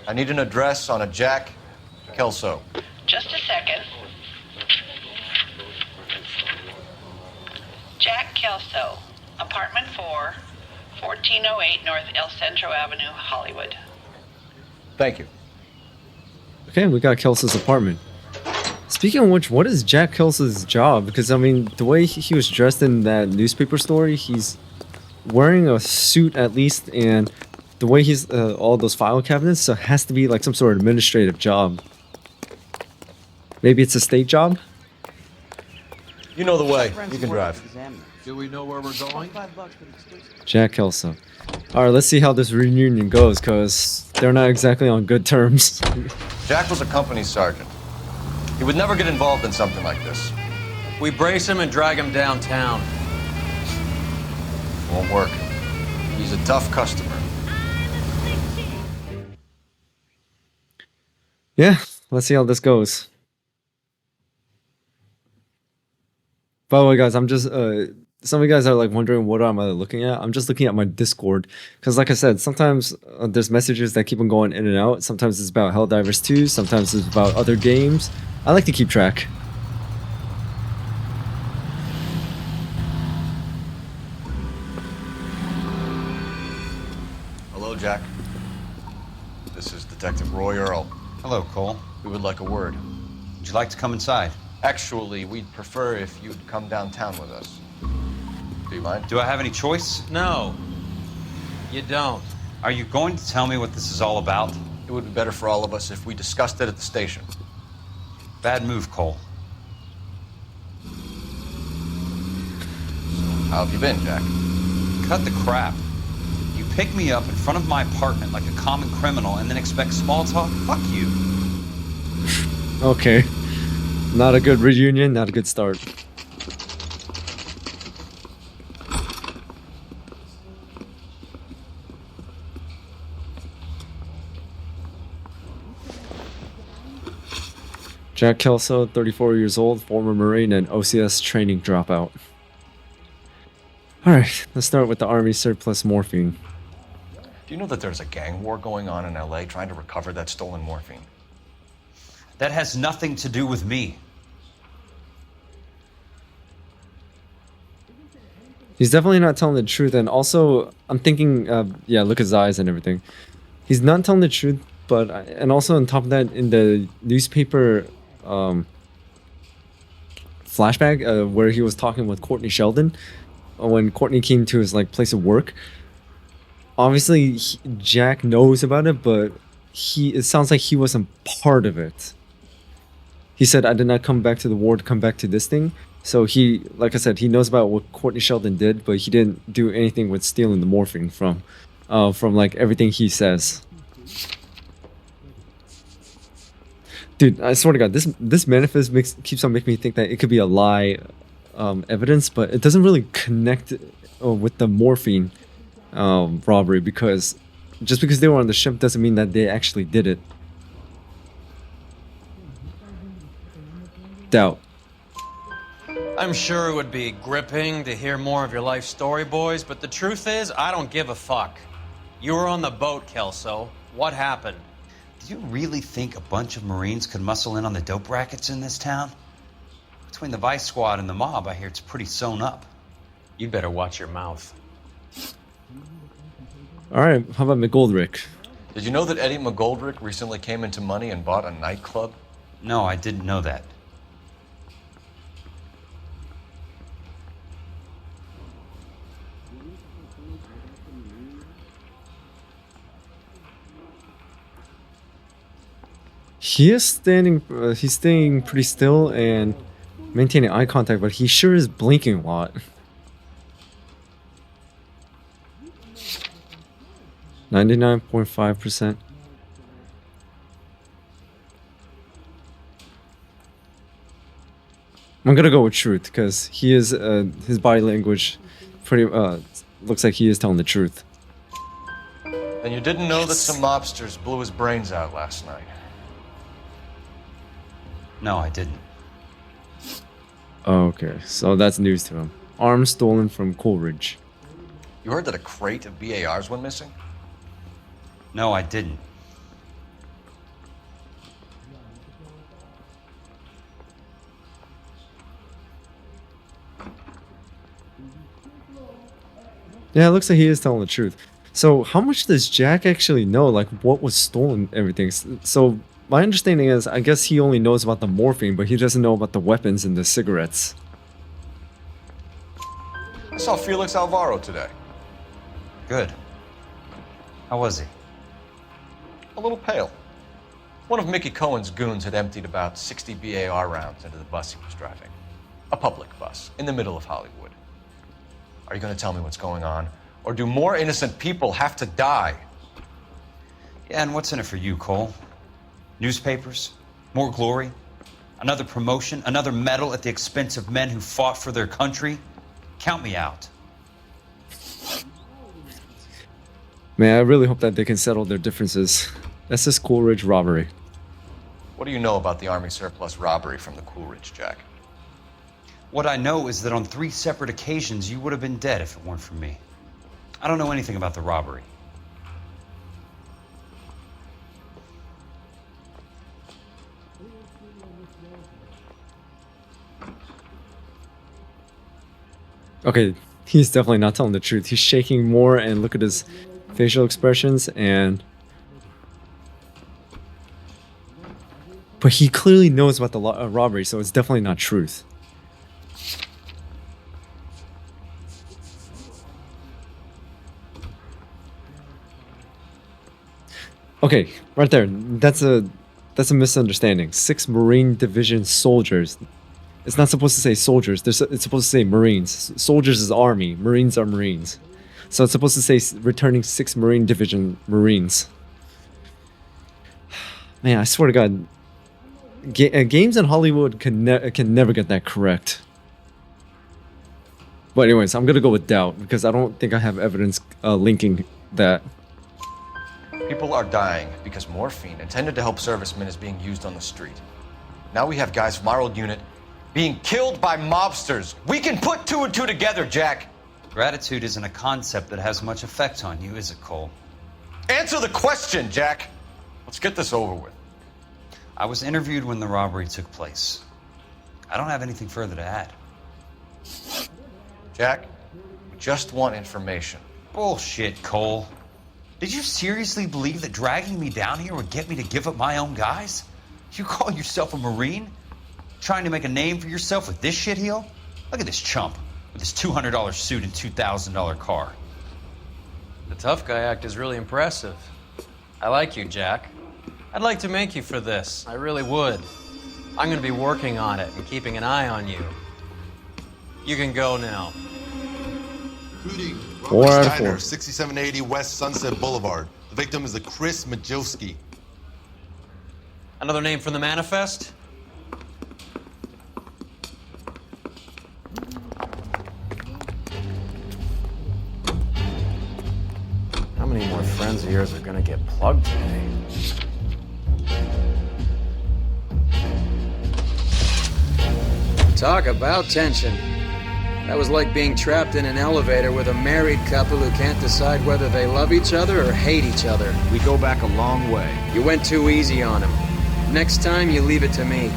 I need an address on a Jack Kelso. Just a second. Jack Kelso, apartment 4, 1408 North El Centro Avenue, Hollywood. Thank you. Okay, we got Kelso's apartment. Speaking of which, what is Jack Kelso's job? Because I mean, the way he was dressed in that newspaper story, he's wearing a suit at least, and the way he's all those file cabinets, so it has to be like some sort of administrative job. Maybe it's a state job? You know the way. You can drive. Do we know where we're going? Jack Kelso. Alright, let's see how this reunion goes, because they're not exactly on good terms. Jack was a company sergeant. He would never get involved in something like this. We brace him and drag him downtown. Won't work. He's a tough customer. Yeah, let's see how this goes. By the way, guys, I'm just some of you guys are like wondering what am I looking at. I'm just looking at my Discord because, like I said, sometimes there's messages that keep on going in and out. Sometimes it's about Helldivers 2. Sometimes it's about other games. I like to keep track. Hello, Jack. This is Detective Roy Earl. Hello, Cole. We would like a word. Would you like to come inside? Actually, we'd prefer if you'd come downtown with us. Do you mind? Do I have any choice? No, you don't. Are you going to tell me what this is all about? It would be better for all of us if we discussed it at the station. Bad move, Cole. How have you been, Jack? Cut the crap. You pick me up in front of my apartment like a common criminal and then expect small talk? Fuck you. Okay. Not a good reunion, not a good start. Jack Kelso, 34 years old, former Marine and OCS training dropout. Alright, let's start with the Army surplus morphine. Do you know that there's a gang war going on in LA trying to recover that stolen morphine? That has nothing to do with me. He's definitely not telling the truth, and also, I'm thinking, yeah, look at his eyes and everything. He's not telling the truth, but, and also on top of that, in the newspaper flashback, where he was talking with Courtney Sheldon, when Courtney came to his, like, place of work, obviously, Jack knows about it, but it sounds like he wasn't part of it. He said, I did not come back to the war to come back to this thing. So he, like I said, he knows about what Courtney Sheldon did, but he didn't do anything with stealing the morphine from like everything he says. Dude, I swear to God, this manifest keeps on making me think that it could be a lie evidence, but it doesn't really connect with the morphine robbery, because just because they were on the ship doesn't mean that they actually did it. Doubt. I'm sure it would be gripping to hear more of your life story, boys, but the truth is, I don't give a fuck. You were on the boat, Kelso. What happened? Do you really think a bunch of Marines could muscle in on the dope rackets in this town? Between the Vice Squad and the mob, I hear it's pretty sewn up. You'd better watch your mouth. Alright, how about McGoldrick? Did you know that Eddie McGoldrick recently came into money and bought a nightclub? No, I didn't know that. He is standing, he's staying pretty still and maintaining eye contact, but he sure is blinking a lot. 99.5%. I'm gonna go with truth because he is his body language pretty looks like he is telling the truth. Then you didn't know that some mobsters blew his brains out last night? No, I didn't. Okay, so that's news to him. Arms stolen from Coleridge. You heard that a crate of BARs went missing? No, I didn't. Yeah, it looks like he is telling the truth. So how much does Jack actually know? Like what was stolen, everything? So my understanding is, I guess he only knows about the morphine, but he doesn't know about the weapons and the cigarettes. I saw Felix Alvaro today. Good. How was he? A little pale. One of Mickey Cohen's goons had emptied about 60 BAR rounds into the bus he was driving. A public bus, in the middle of Hollywood. Are you going to tell me what's going on? Or do more innocent people have to die? Yeah, and what's in it for you, Cole? Newspapers? More glory? Another promotion? Another medal at the expense of men who fought for their country? Count me out. Man, I really hope that they can settle their differences. That's this Coolidge robbery. What do you know about the Army surplus robbery from the Coolidge, Jack? What I know is that on 3 separate occasions, you would have been dead if it weren't for me. I don't know anything about the robbery. Okay, he's definitely not telling the truth. He's shaking more, and look at his facial expressions, and... But he clearly knows about the robbery, so it's definitely not truth. Okay, right there. That's a misunderstanding. 6 Marine Division soldiers. It's not supposed to say soldiers. It's supposed to say Marines. Soldiers is Army. Marines are Marines. So it's supposed to say returning 6 Marine Division Marines. Man, I swear to God, games in Hollywood can never get that correct. But anyways, I'm gonna go with doubt because I don't think I have evidence linking that. People are dying because morphine intended to help servicemen is being used on the street. Now we have guys from our old unit being killed by mobsters. We can put 2 and 2 together, Jack. Gratitude isn't a concept that has much effect on you, is it, Cole? Answer the question, Jack. Let's get this over with. I was interviewed when the robbery took place. I don't have anything further to add. Jack, we just want information. Bullshit, Cole. Did you seriously believe that dragging me down here would get me to give up my own guys? You call yourself a Marine? Trying to make a name for yourself with this shitheel? Look at this chump with his $200 suit and $2,000 car. The tough guy act is really impressive. I like you, Jack. I'd like to make you for this. I really would. I'm going to be working on it and keeping an eye on you. You can go now. Recruiting. 4 out of Steiner, 4. 6780 West Sunset Boulevard. The victim is a Chris Majowski. Another name from the manifest? How many more friends of yours are gonna get plugged today? Talk about tension. That was like being trapped in an elevator with a married couple who can't decide whether they love each other or hate each other. We go back a long way. You went too easy on him. Next time, you leave it to me.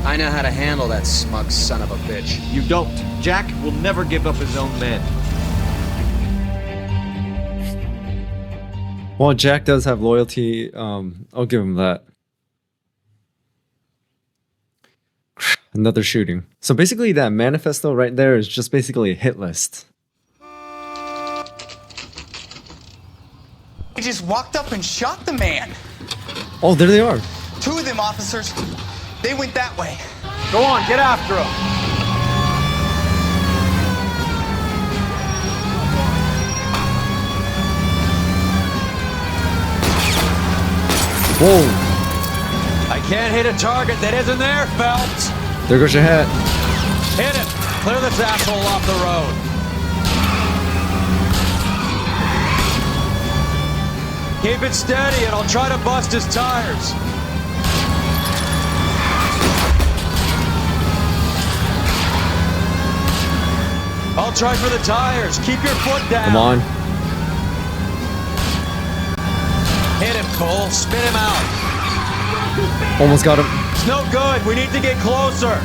I know how to handle that smug son of a bitch. You don't. Jack will never give up his own men. Well, Jack does have loyalty. I'll give him that. Another shooting. So basically that manifesto right there is just basically a hit list. They just walked up and shot the man. Oh, there they are. 2 of them officers, they went that way. Go on, get after him. Whoa. I can't hit a target that isn't there, Phelps. There goes your hat. Hit him! Clear this asshole off the road. Keep it steady and I'll try to bust his tires. I'll try for the tires. Keep your foot down. Come on. Hit him, Cole. Spin him out. Almost got him. It's no good. We need to get closer.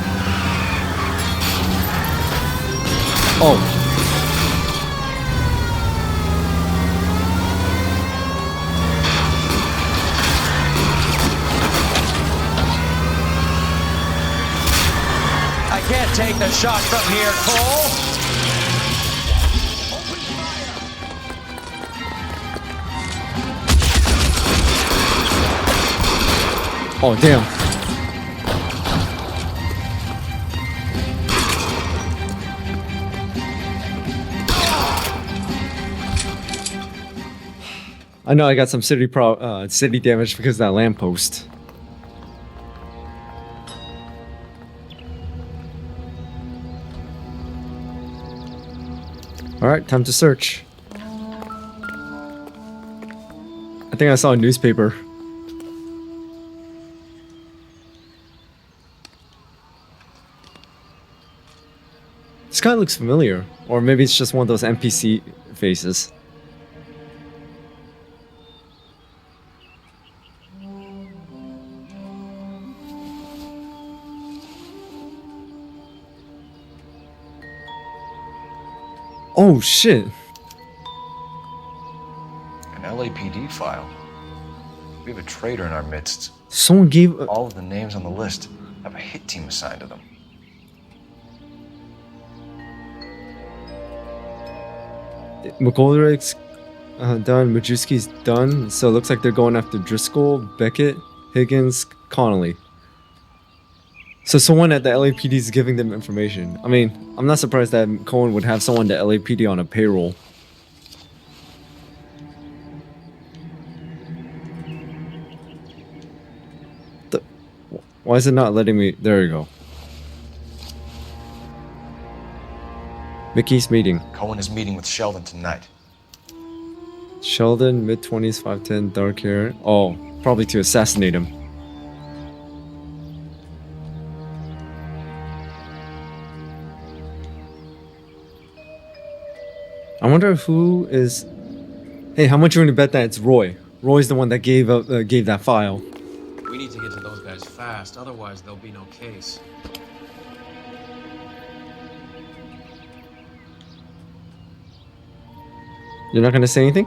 Oh. I can't take the shot from here, Cole. Oh, damn. I know I got some city damage because of that lamppost. Alright, time to search. I think I saw a newspaper. This guy looks familiar. Or maybe it's just one of those NPC faces. Oh shit. An LAPD file. We have a traitor in our midst. Someone gave all of the names on the list have a hit team assigned to them. McGoldrick's done, Majewski's done, so it looks like they're going after Driscoll, Beckett, Higgins, Connolly. So someone at the LAPD is giving them information. I mean, I'm not surprised that Cohen would have someone at LAPD on a payroll. Why is it not letting me? There you go. Mickey's meeting. Cohen is meeting with Sheldon tonight. Sheldon, mid-20s, 5'10", dark hair. Oh, probably to assassinate him. I wonder who is... Hey, how much you want to bet that it's Roy? Roy's the one that gave that file. We need to get to those guys fast, otherwise there'll be no case. You're not gonna say anything?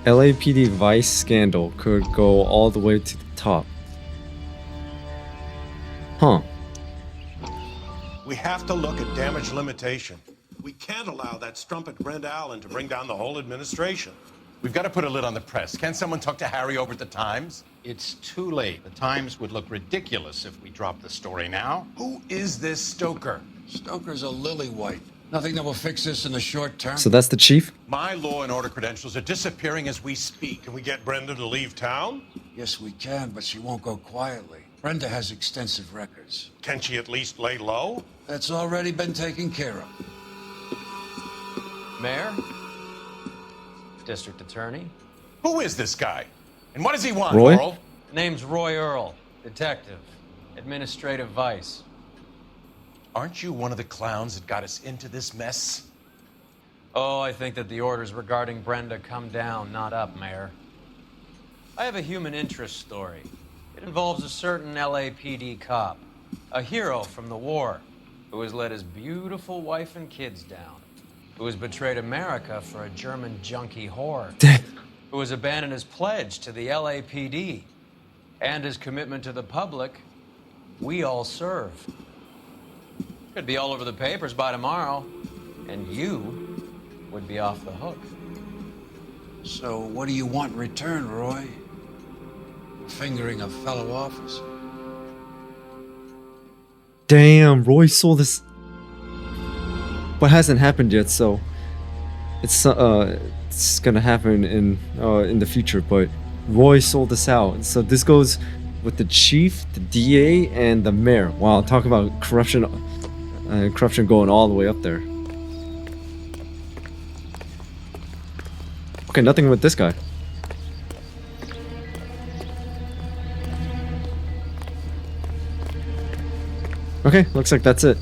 LAPD Vice scandal could go all the way to the top. Huh. We have to look at damage limitation. We can't allow that strumpet Brent Allen to bring down the whole administration. We've got to put a lid on the press. Can someone talk to Harry over at the Times? It's too late. The Times would look ridiculous if we dropped the story now. Who is this Stoker? Stoker's a lily-white. Nothing that will fix this in the short term. So that's the chief? My law and order credentials are disappearing as we speak. Can we get Brenda to leave town? Yes, we can, but she won't go quietly. Brenda has extensive records. Can she at least lay low? That's already been taken care of. Mayor? District Attorney? Who is this guy? And what does he want, Roy? Laurel? Name's Roy Earl, detective, administrative vice. Aren't you one of the clowns that got us into this mess? Oh, I think that the orders regarding Brenda come down, not up, Mayor. I have a human interest story. It involves a certain LAPD cop, a hero from the war, who has let his beautiful wife and kids down, who has betrayed America for a German junkie whore, who has abandoned his pledge to the LAPD and his commitment to the public. We all serve. Could be all over the papers by tomorrow, and you would be off the hook. So what do you want in return, Roy? Fingering a fellow officer. Damn, Roy saw this. What hasn't happened yet, so it's gonna happen in the future. But Roy sold us out. So this goes with the chief, the DA, and the mayor. Wow, talk about corruption. Corruption going all the way up there. Okay, nothing with this guy. Okay, looks like that's it.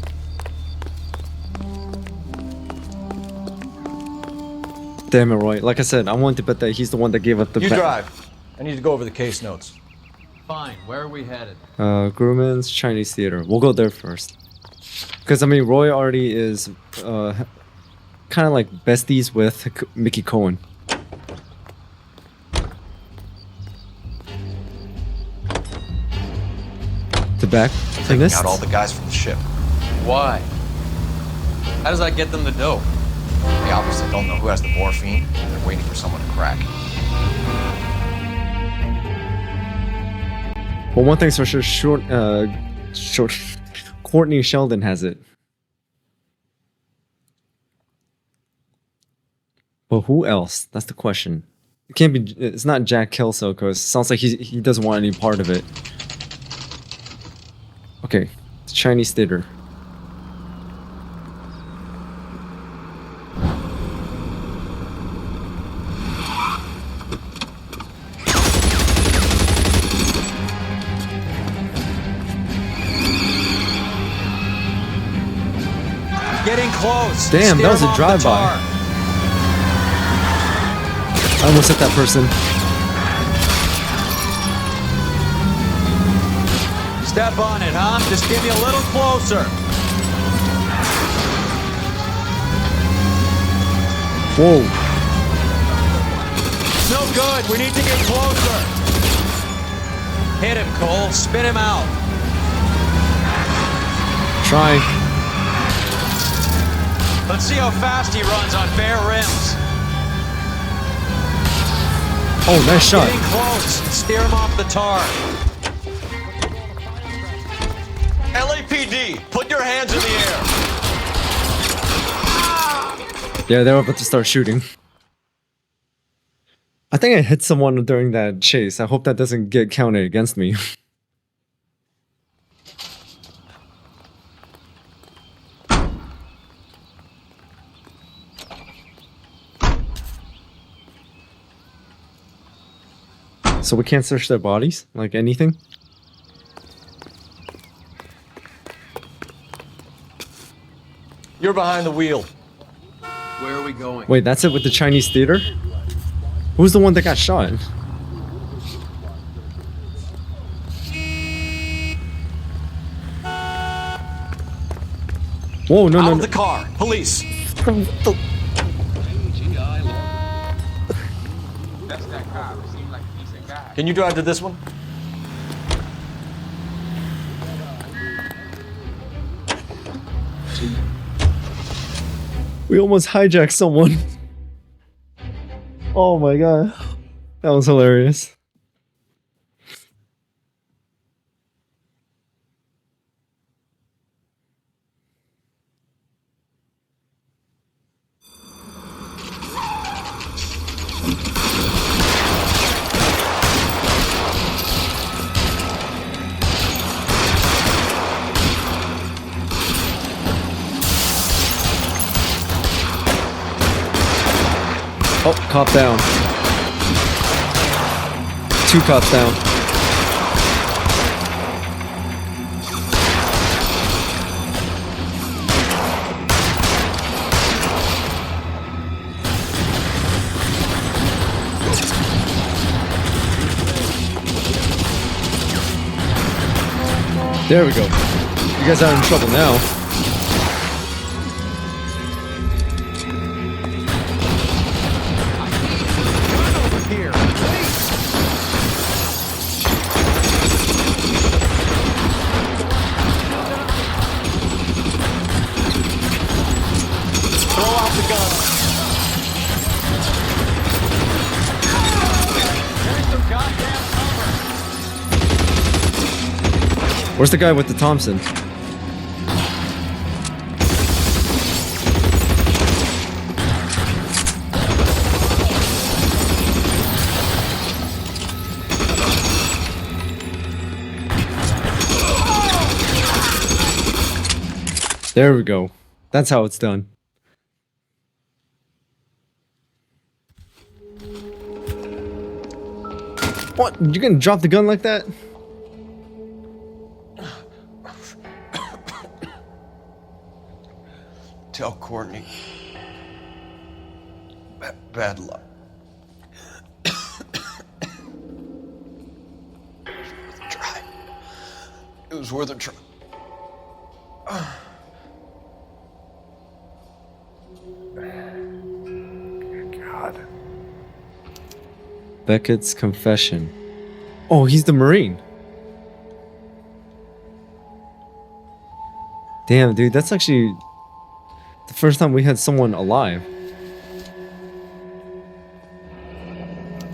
Damn it, Roy. Like I said, I wanted to bet that he's the one that gave up the You drive. I need to go over the case notes. Fine, where are we headed? Grumman's Chinese Theater. We'll go there first. Because, I mean, Roy already is kind of like besties with Mickey Cohen. To back to Taking this? out all the guys from the ship. Why? How does that get them the dope? They obviously don't know who has the morphine, and they're waiting for someone to crack. Well, one thing's for sure, Courtney Sheldon has it. But who else? That's the question. It can't be. It's not Jack Kelso, because it sounds like he doesn't want any part of it. Okay, it's Chinese Theater. Getting close. Damn, Steer that was him a off the drive-by. tar. I almost hit that person. Step on it, huh? Just give me a little closer. Whoa. No good. We need to get closer. Hit him, Cole. Spin him out. Trying. Let's see how fast he runs on bare rims. Oh, nice shot. Getting close. Steer him off the tar. LAPD, put your hands in the air. Yeah, they're about to start shooting. I think I hit someone during that chase. I hope that doesn't get counted against me. So we can't search their bodies? Like anything? You're behind the wheel. Where are we going? Wait, that's it with the Chinese Theater? Who's the one that got shot? Whoa, no, Out no, of no. the car. Police. Can you drive to this one? We almost hijacked someone. Oh my god. That was hilarious. Oh, cop down. 2 cops down. There we go. You guys are in trouble now. Where's the guy with the Thompson? There we go. That's how it's done. What? You gonna drop the gun like that? Tell Courtney. Bad luck. It was worth a try. God. Beckett's confession. Oh, he's the Marine. Damn, dude, that's actually the first time we had someone alive.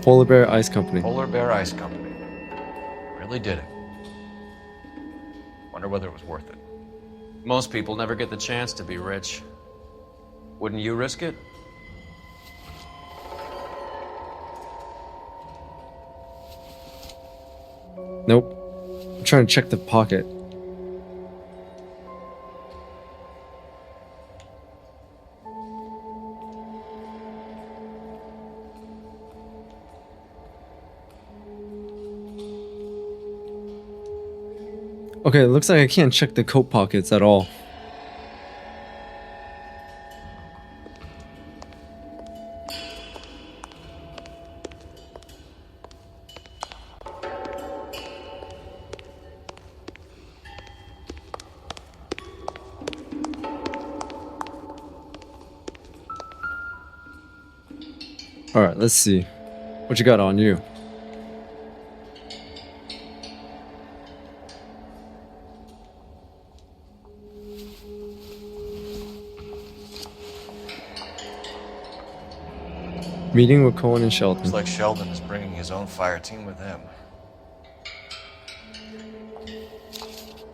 Polar Bear Ice Company. Polar Bear Ice Company. Really did it. Wonder whether it was worth it. Most people never get the chance to be rich. Wouldn't you risk it? Nope. I'm trying to check the pocket. Okay, it looks like I can't check the coat pockets at all. Alright, let's see. What you got on you? Meeting with Cohen and Sheldon. Looks like Sheldon is bringing his own fire team with him.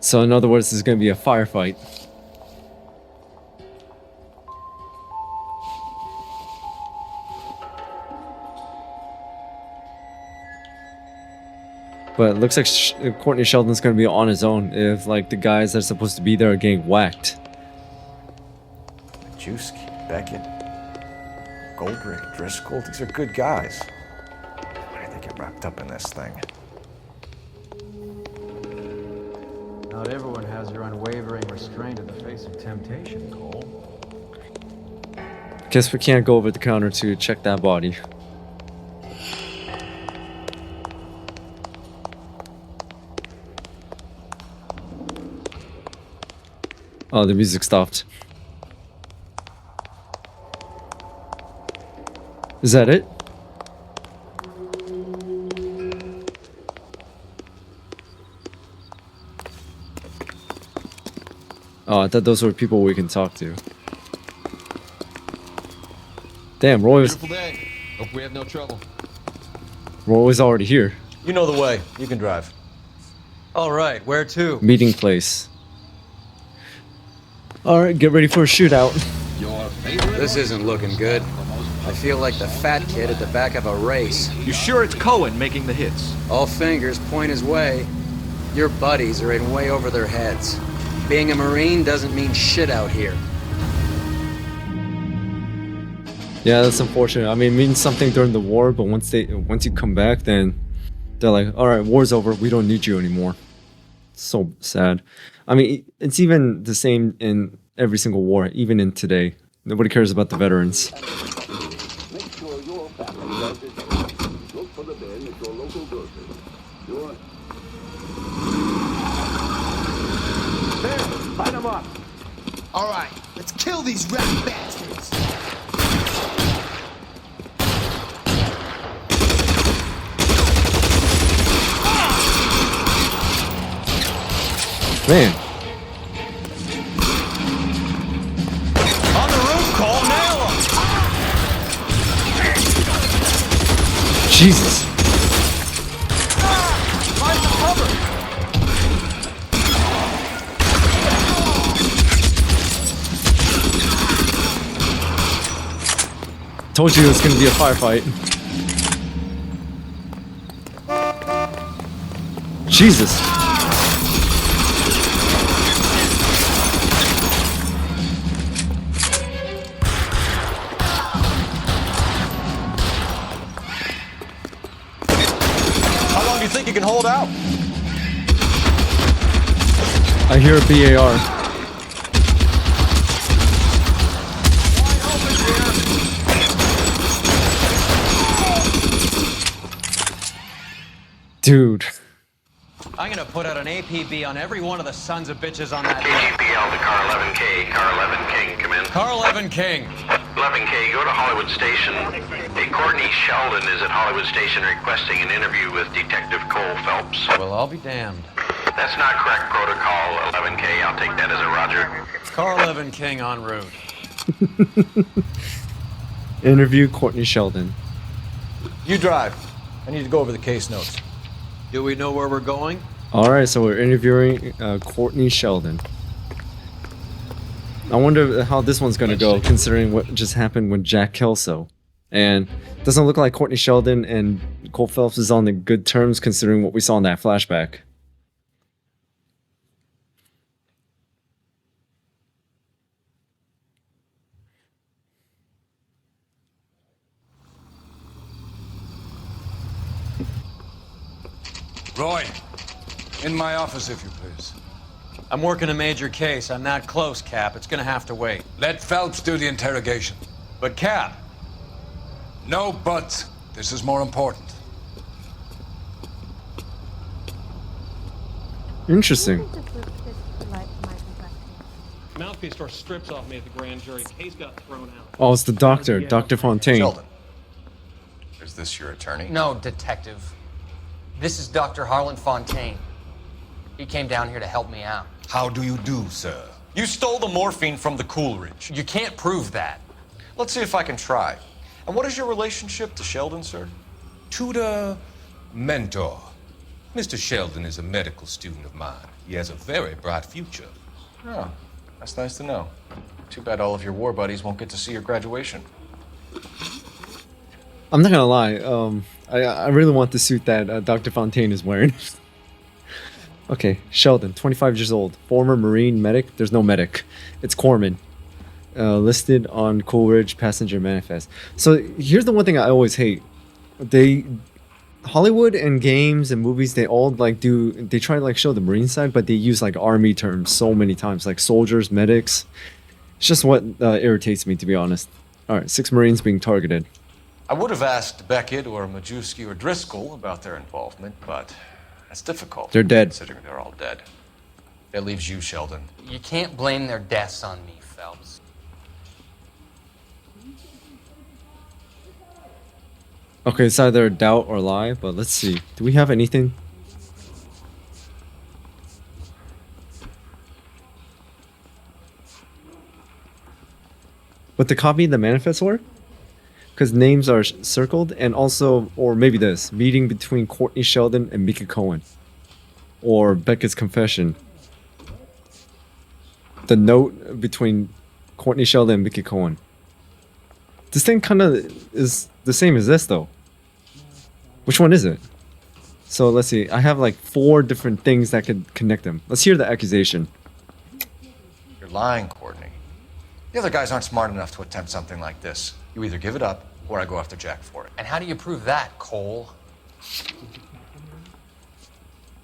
So in other words, this is going to be a firefight. But it looks like Courtney Sheldon's going to be on his own if like the guys that are supposed to be there are getting whacked. Majewski, Beckett, Goldrick, Driscoll, these are good guys. Why did they get wrapped up in this thing? Not everyone has your unwavering restraint in the face of temptation, Cole. Guess we can't go over the counter to check that body. Oh, the music stopped. Is that it? Oh, I thought those were people we can talk to. Damn, Roy was... Beautiful day. Hope we have no trouble. Roy was already here. You know the way. You can drive. All right, where to? Meeting place. Alright, get ready for a shootout. This isn't looking good. I feel like the fat kid at the back of a race. You sure it's Cohen making the hits? All fingers point his way. Your buddies are in way over their heads. Being a Marine doesn't mean shit out here. Yeah, that's unfortunate. I mean, it means something during the war, but once you come back, then they're like, alright, war's over, we don't need you anymore. So sad. I mean, it's even the same in every single war, even in today. Nobody cares about the veterans. Make sure your family does its best. Look for the bin at your local grocery. Sure. There, line them up. All right, let's kill these rat bastards. Man. On the roof, Cole, nail him! Jesus. Find the cover! Told you it was gonna be a firefight. Jesus. sold out. I hear a BAR. Dude. I'm gonna put out an APB on every one of the sons of bitches on that KGPL to Car 11K. Car 11 King, come in. Car 11 King. 11K, go to Hollywood Station. Hey, Courtney Sheldon is at Hollywood Station requesting an interview with Detective Cole Phelps. Well, I'll be damned. That's not correct protocol, 11K. I'll take that as a roger. Car 11 King en route. Interview Courtney Sheldon. You drive. I need to go over the case notes. Do we know where we're going? All right, so we're interviewing Courtney Sheldon. I wonder how this one's gonna go, considering what just happened with Jack Kelso. And it doesn't look like Courtney Sheldon and Cole Phelps is on the good terms, considering what we saw in that flashback. Roy, in my office, if you please. I'm working a major case. I'm not close, Cap. It's gonna have to wait. Let Phelps do the interrogation. But, Cap. No buts. This is more important. Interesting. Mouthpiece tore strips off me at the grand jury. Case got thrown out. Oh, it's the doctor, Dr. Fontaine. Sheldon. Is this your attorney? No, detective. This is Dr. Harlan Fontaine. He came down here to help me out. How do you do, sir? You stole the morphine from the Coolidge. You can't prove that. Let's see if I can try. And what is your relationship to Sheldon, sir? Tutor, mentor. Mr. Sheldon is a medical student of mine. He has a very bright future. Oh, that's nice to know. Too bad all of your war buddies won't get to see your graduation. I'm not gonna lie, I really want the suit that Dr. Fontaine is wearing. Okay, Sheldon, 25 years old, former Marine medic. There's no medic. It's corpsman. Listed on Coolidge passenger manifest. So here's the one thing I always hate. Hollywood and games and movies, they all they try to show the Marine side, but they use army terms so many times, like soldiers, medics. It's just what irritates me, to be honest. All right, 6 Marines being targeted. I would have asked Beckett or Majewski or Driscoll about their involvement, but that's difficult. They're dead. Considering they're all dead. That leaves you, Sheldon. You can't blame their deaths on me, Phelps. Okay, it's either doubt or lie, but let's see. Do we have anything? But the copy of the manifest work? Because names are circled, and also, or maybe this, meeting between Courtney Sheldon and Mickey Cohen. Or Beckett's confession. The note between Courtney Sheldon and Mickey Cohen. This thing kind of is the same as this, though. Which one is it? So let's see. I have 4 different things that could connect them. Let's hear the accusation. You're lying, Courtney. The other guys aren't smart enough to attempt something like this. You either give it up, or I go after Jack for it. And how do you prove that, Cole?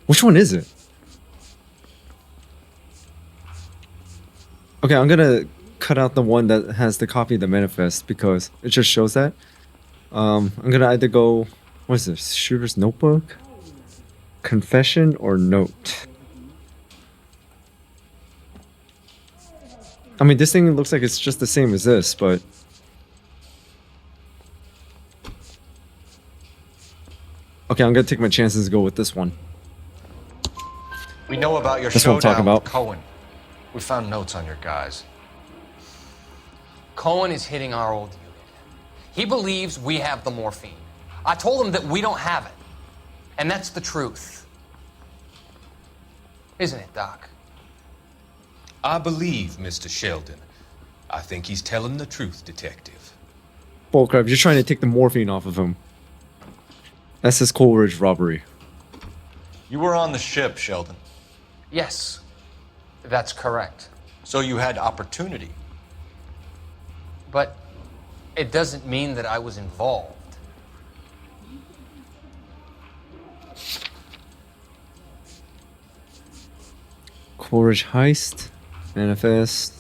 Which one is it? Okay, I'm gonna cut out the one that has the copy of the manifest because it just shows that. I'm gonna either go, what is this? Shooter's notebook? Confession or note? I mean, this thing looks like it's just the same as this, but... Okay, I'm gonna take my chances and go with this one. We know about your That's what I'm talking showdown with about. Cohen. We found notes on your guys. Cohen is hitting our old unit. He believes we have the morphine. I told him that we don't have it. And that's the truth. Isn't it, Doc? I believe Mr. Sheldon. I think he's telling the truth, Detective. Bullcrap, you're trying to take the morphine off of him. That's his Coleridge robbery. You were on the ship, Sheldon. Yes, that's correct. So you had opportunity. But it doesn't mean that I was involved. Courage heist. Manifest.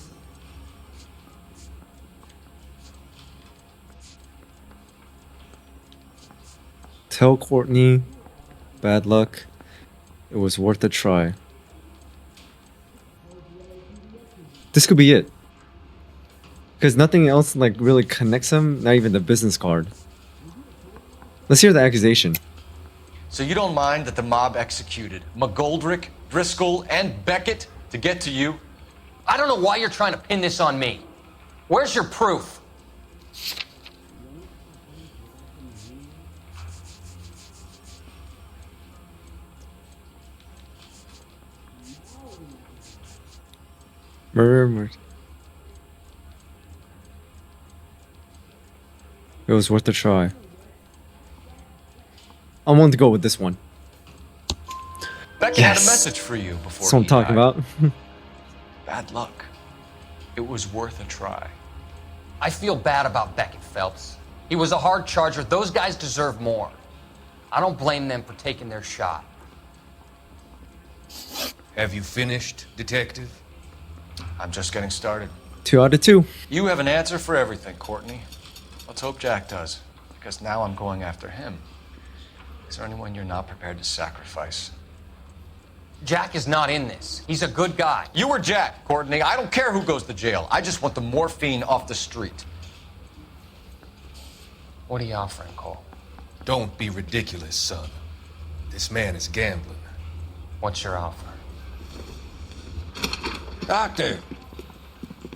Tell Courtney. Bad luck. It was worth a try. This could be it. Because nothing else like really connects him, not even the business card. Let's hear the accusation. So you don't mind that the mob executed McGoldrick, Driscoll, and Beckett to get to you? I don't know why you're trying to pin this on me. Where's your proof? Murder. It was worth a try. I want to go with this one. Beckett had a message for you before That's what I'm talking about. Bad luck. It was worth a try. I feel bad about Beckett, Phelps. He was a hard charger. Those guys deserve more. I don't blame them for taking their shot. Have you finished, Detective? I'm just getting started. 2 out of 2. You have an answer for everything, Courtney. Let's hope Jack does, because now I'm going after him. Is there anyone you're not prepared to sacrifice? Jack is not in this. He's a good guy. You were Jack, Courtney. I don't care who goes to jail. I just want the morphine off the street. What are you offering, Cole? Don't be ridiculous, son. This man is gambling. What's your offer? Doctor,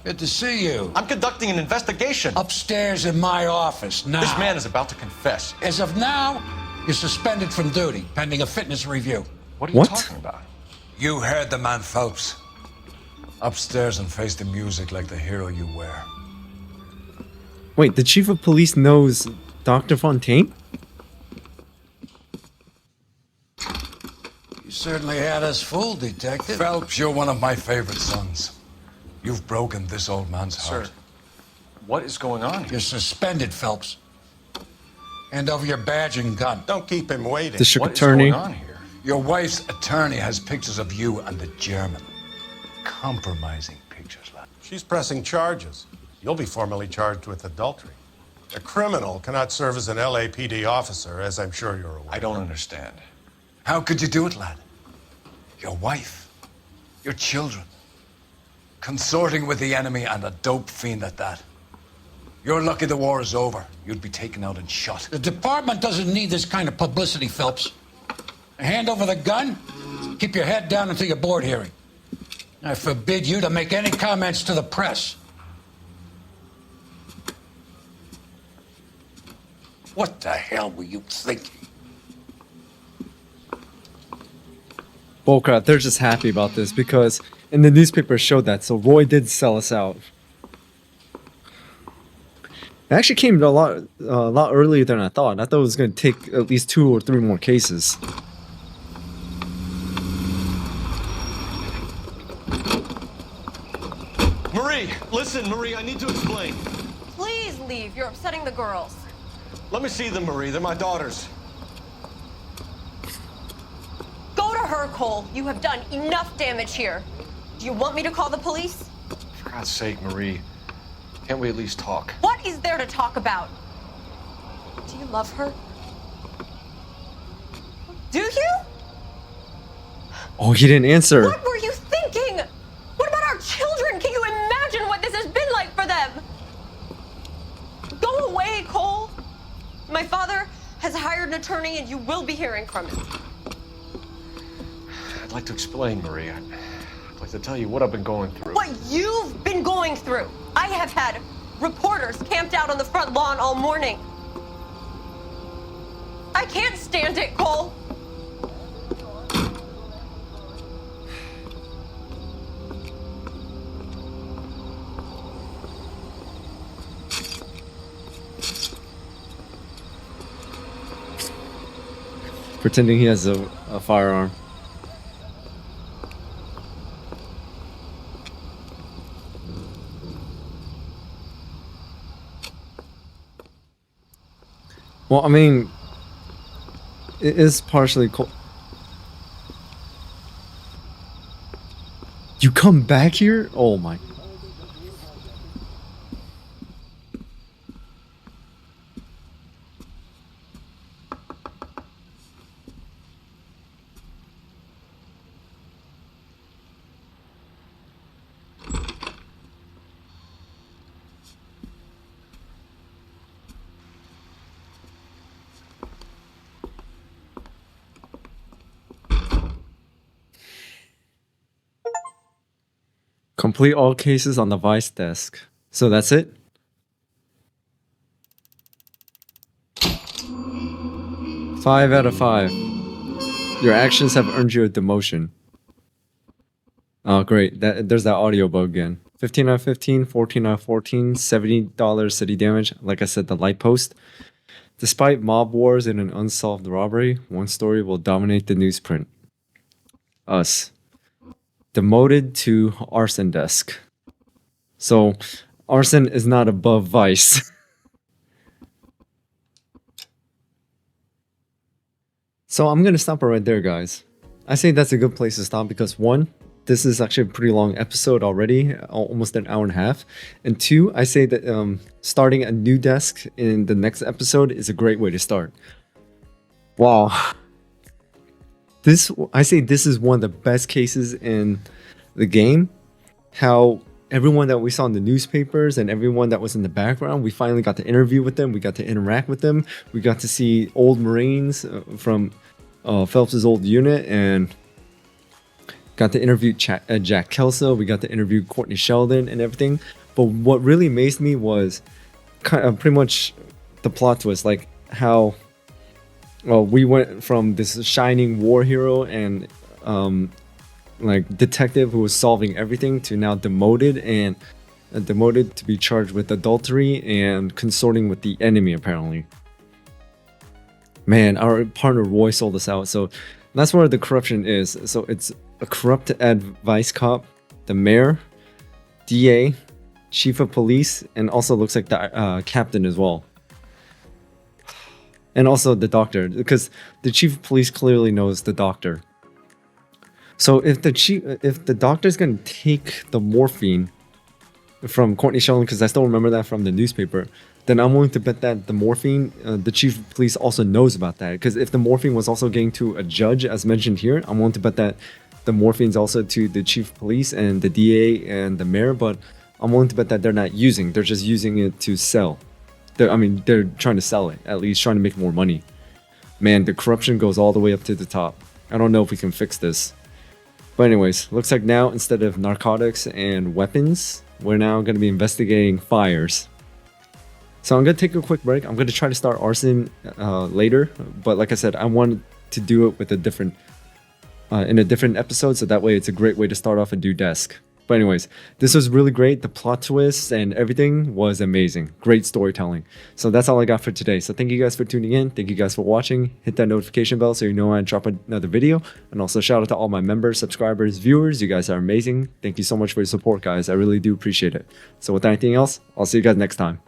good to see you. I'm conducting an investigation. Upstairs in my office, now. This man is about to confess. As of now, you're suspended from duty, pending a fitness review. What are you talking about? You heard the man, Phelps. Upstairs and face the music like the hero you were. Wait, the chief of police knows Dr. Fontaine? You certainly had us fooled, Detective. Phelps, you're one of my favorite sons. You've broken this old man's heart. Sir, what is going on here? You're suspended, Phelps. Hand over your badge and gun. Don't keep him waiting. District Attorney. What is going on here? Your wife's attorney has pictures of you and the German. Compromising pictures, lad. She's pressing charges. You'll be formally charged with adultery. A criminal cannot serve as an LAPD officer, as I'm sure you're aware. I don't understand. How could you do it, lad? Your wife, your children, consorting with the enemy and a dope fiend at that. You're lucky the war is over. You'd be taken out and shot. The department doesn't need this kind of publicity, Phelps. Hand over the gun, keep your head down until your board hearing. I forbid you to make any comments to the press. What the hell were you thinking? Bullcrap, they're just happy about this because in the newspaper showed that, so Roy did sell us out. It actually came a lot earlier than I thought. I thought it was going to take at least 2 or 3 more cases. Marie, listen, Marie, I need to explain. Please leave. You're upsetting the girls. Let me see them, Marie. They're my daughters. Go to her, Cole. You have done enough damage here. Do you want me to call the police? For God's sake, Marie. Can't we at least talk? What is there to talk about? Do you love her? Do you? Oh, he didn't answer. What were you thinking? What about our children? Can you imagine what this has been like for them? Go away, Cole. My father has hired an attorney and you will be hearing from him. I'd like to explain, Marie. I'd like to tell you what I've been going through. What you've been going through. I have had reporters camped out on the front lawn all morning. I can't stand it, Cole. Pretending he has a firearm. Well, I mean, it is partially You come back here? Oh my. Complete all cases on the Vice desk. So that's it? Five out of 5. Your actions have earned you a demotion. Oh, great. There's that audio bug again. 15 out of 15, 14 out of 14, $70 city damage. Like I said, the light post. Despite mob wars and an unsolved robbery, one story will dominate the newsprint. Us. Demoted to arson desk. So, arson is not above vice. So I'm going to stop it right there, guys. I say that's a good place to stop because one, this is actually a pretty long episode already, almost an hour and a half. And two, I say that starting a new desk in the next episode is a great way to start. Wow. I say this is one of the best cases in the game. How everyone that we saw in the newspapers and everyone that was in the background, we finally got to interview with them. We got to interact with them. We got to see old Marines from Phelps' old unit and got to interview Jack Kelso. We got to interview Courtney Sheldon and everything. But what really amazed me was pretty much the plot twist, like how we went from this shining war hero and like detective who was solving everything to now demoted to be charged with adultery and consorting with the enemy, apparently. Man, our partner Roy sold us out. So that's where the corruption is. So it's a corrupt advice cop, the mayor, DA, chief of police, and also looks like the captain as well. And also the doctor, because the chief of police clearly knows the doctor. So if the doctor's gonna take the morphine from Courtney Sheldon, because I still remember that from the newspaper, then I'm willing to bet that the morphine, the chief of police also knows about that. Because if the morphine was also getting to a judge, as mentioned here, I'm willing to bet that the morphine's also to the chief of police and the DA and the mayor. But I'm willing to bet that they're not using; they're just using it to sell. They're trying to sell it, at least trying to make more money. Man, the corruption goes all the way up to the top. I don't know if we can fix this. But anyways, looks like now instead of narcotics and weapons, we're now going to be investigating fires. So I'm going to take a quick break. I'm going to try to start arson later. But like I said, I wanted to do it with a different in a different episode. So that way it's a great way to start off a new desk. But anyways, this was really great. The plot twists and everything was amazing. Great storytelling. So that's all I got for today. So thank you guys for tuning in. Thank you guys for watching. Hit that notification bell so you know when I drop another video. And also shout out to all my members, subscribers, viewers. You guys are amazing. Thank you so much for your support, guys. I really do appreciate it. So with anything else, I'll see you guys next time.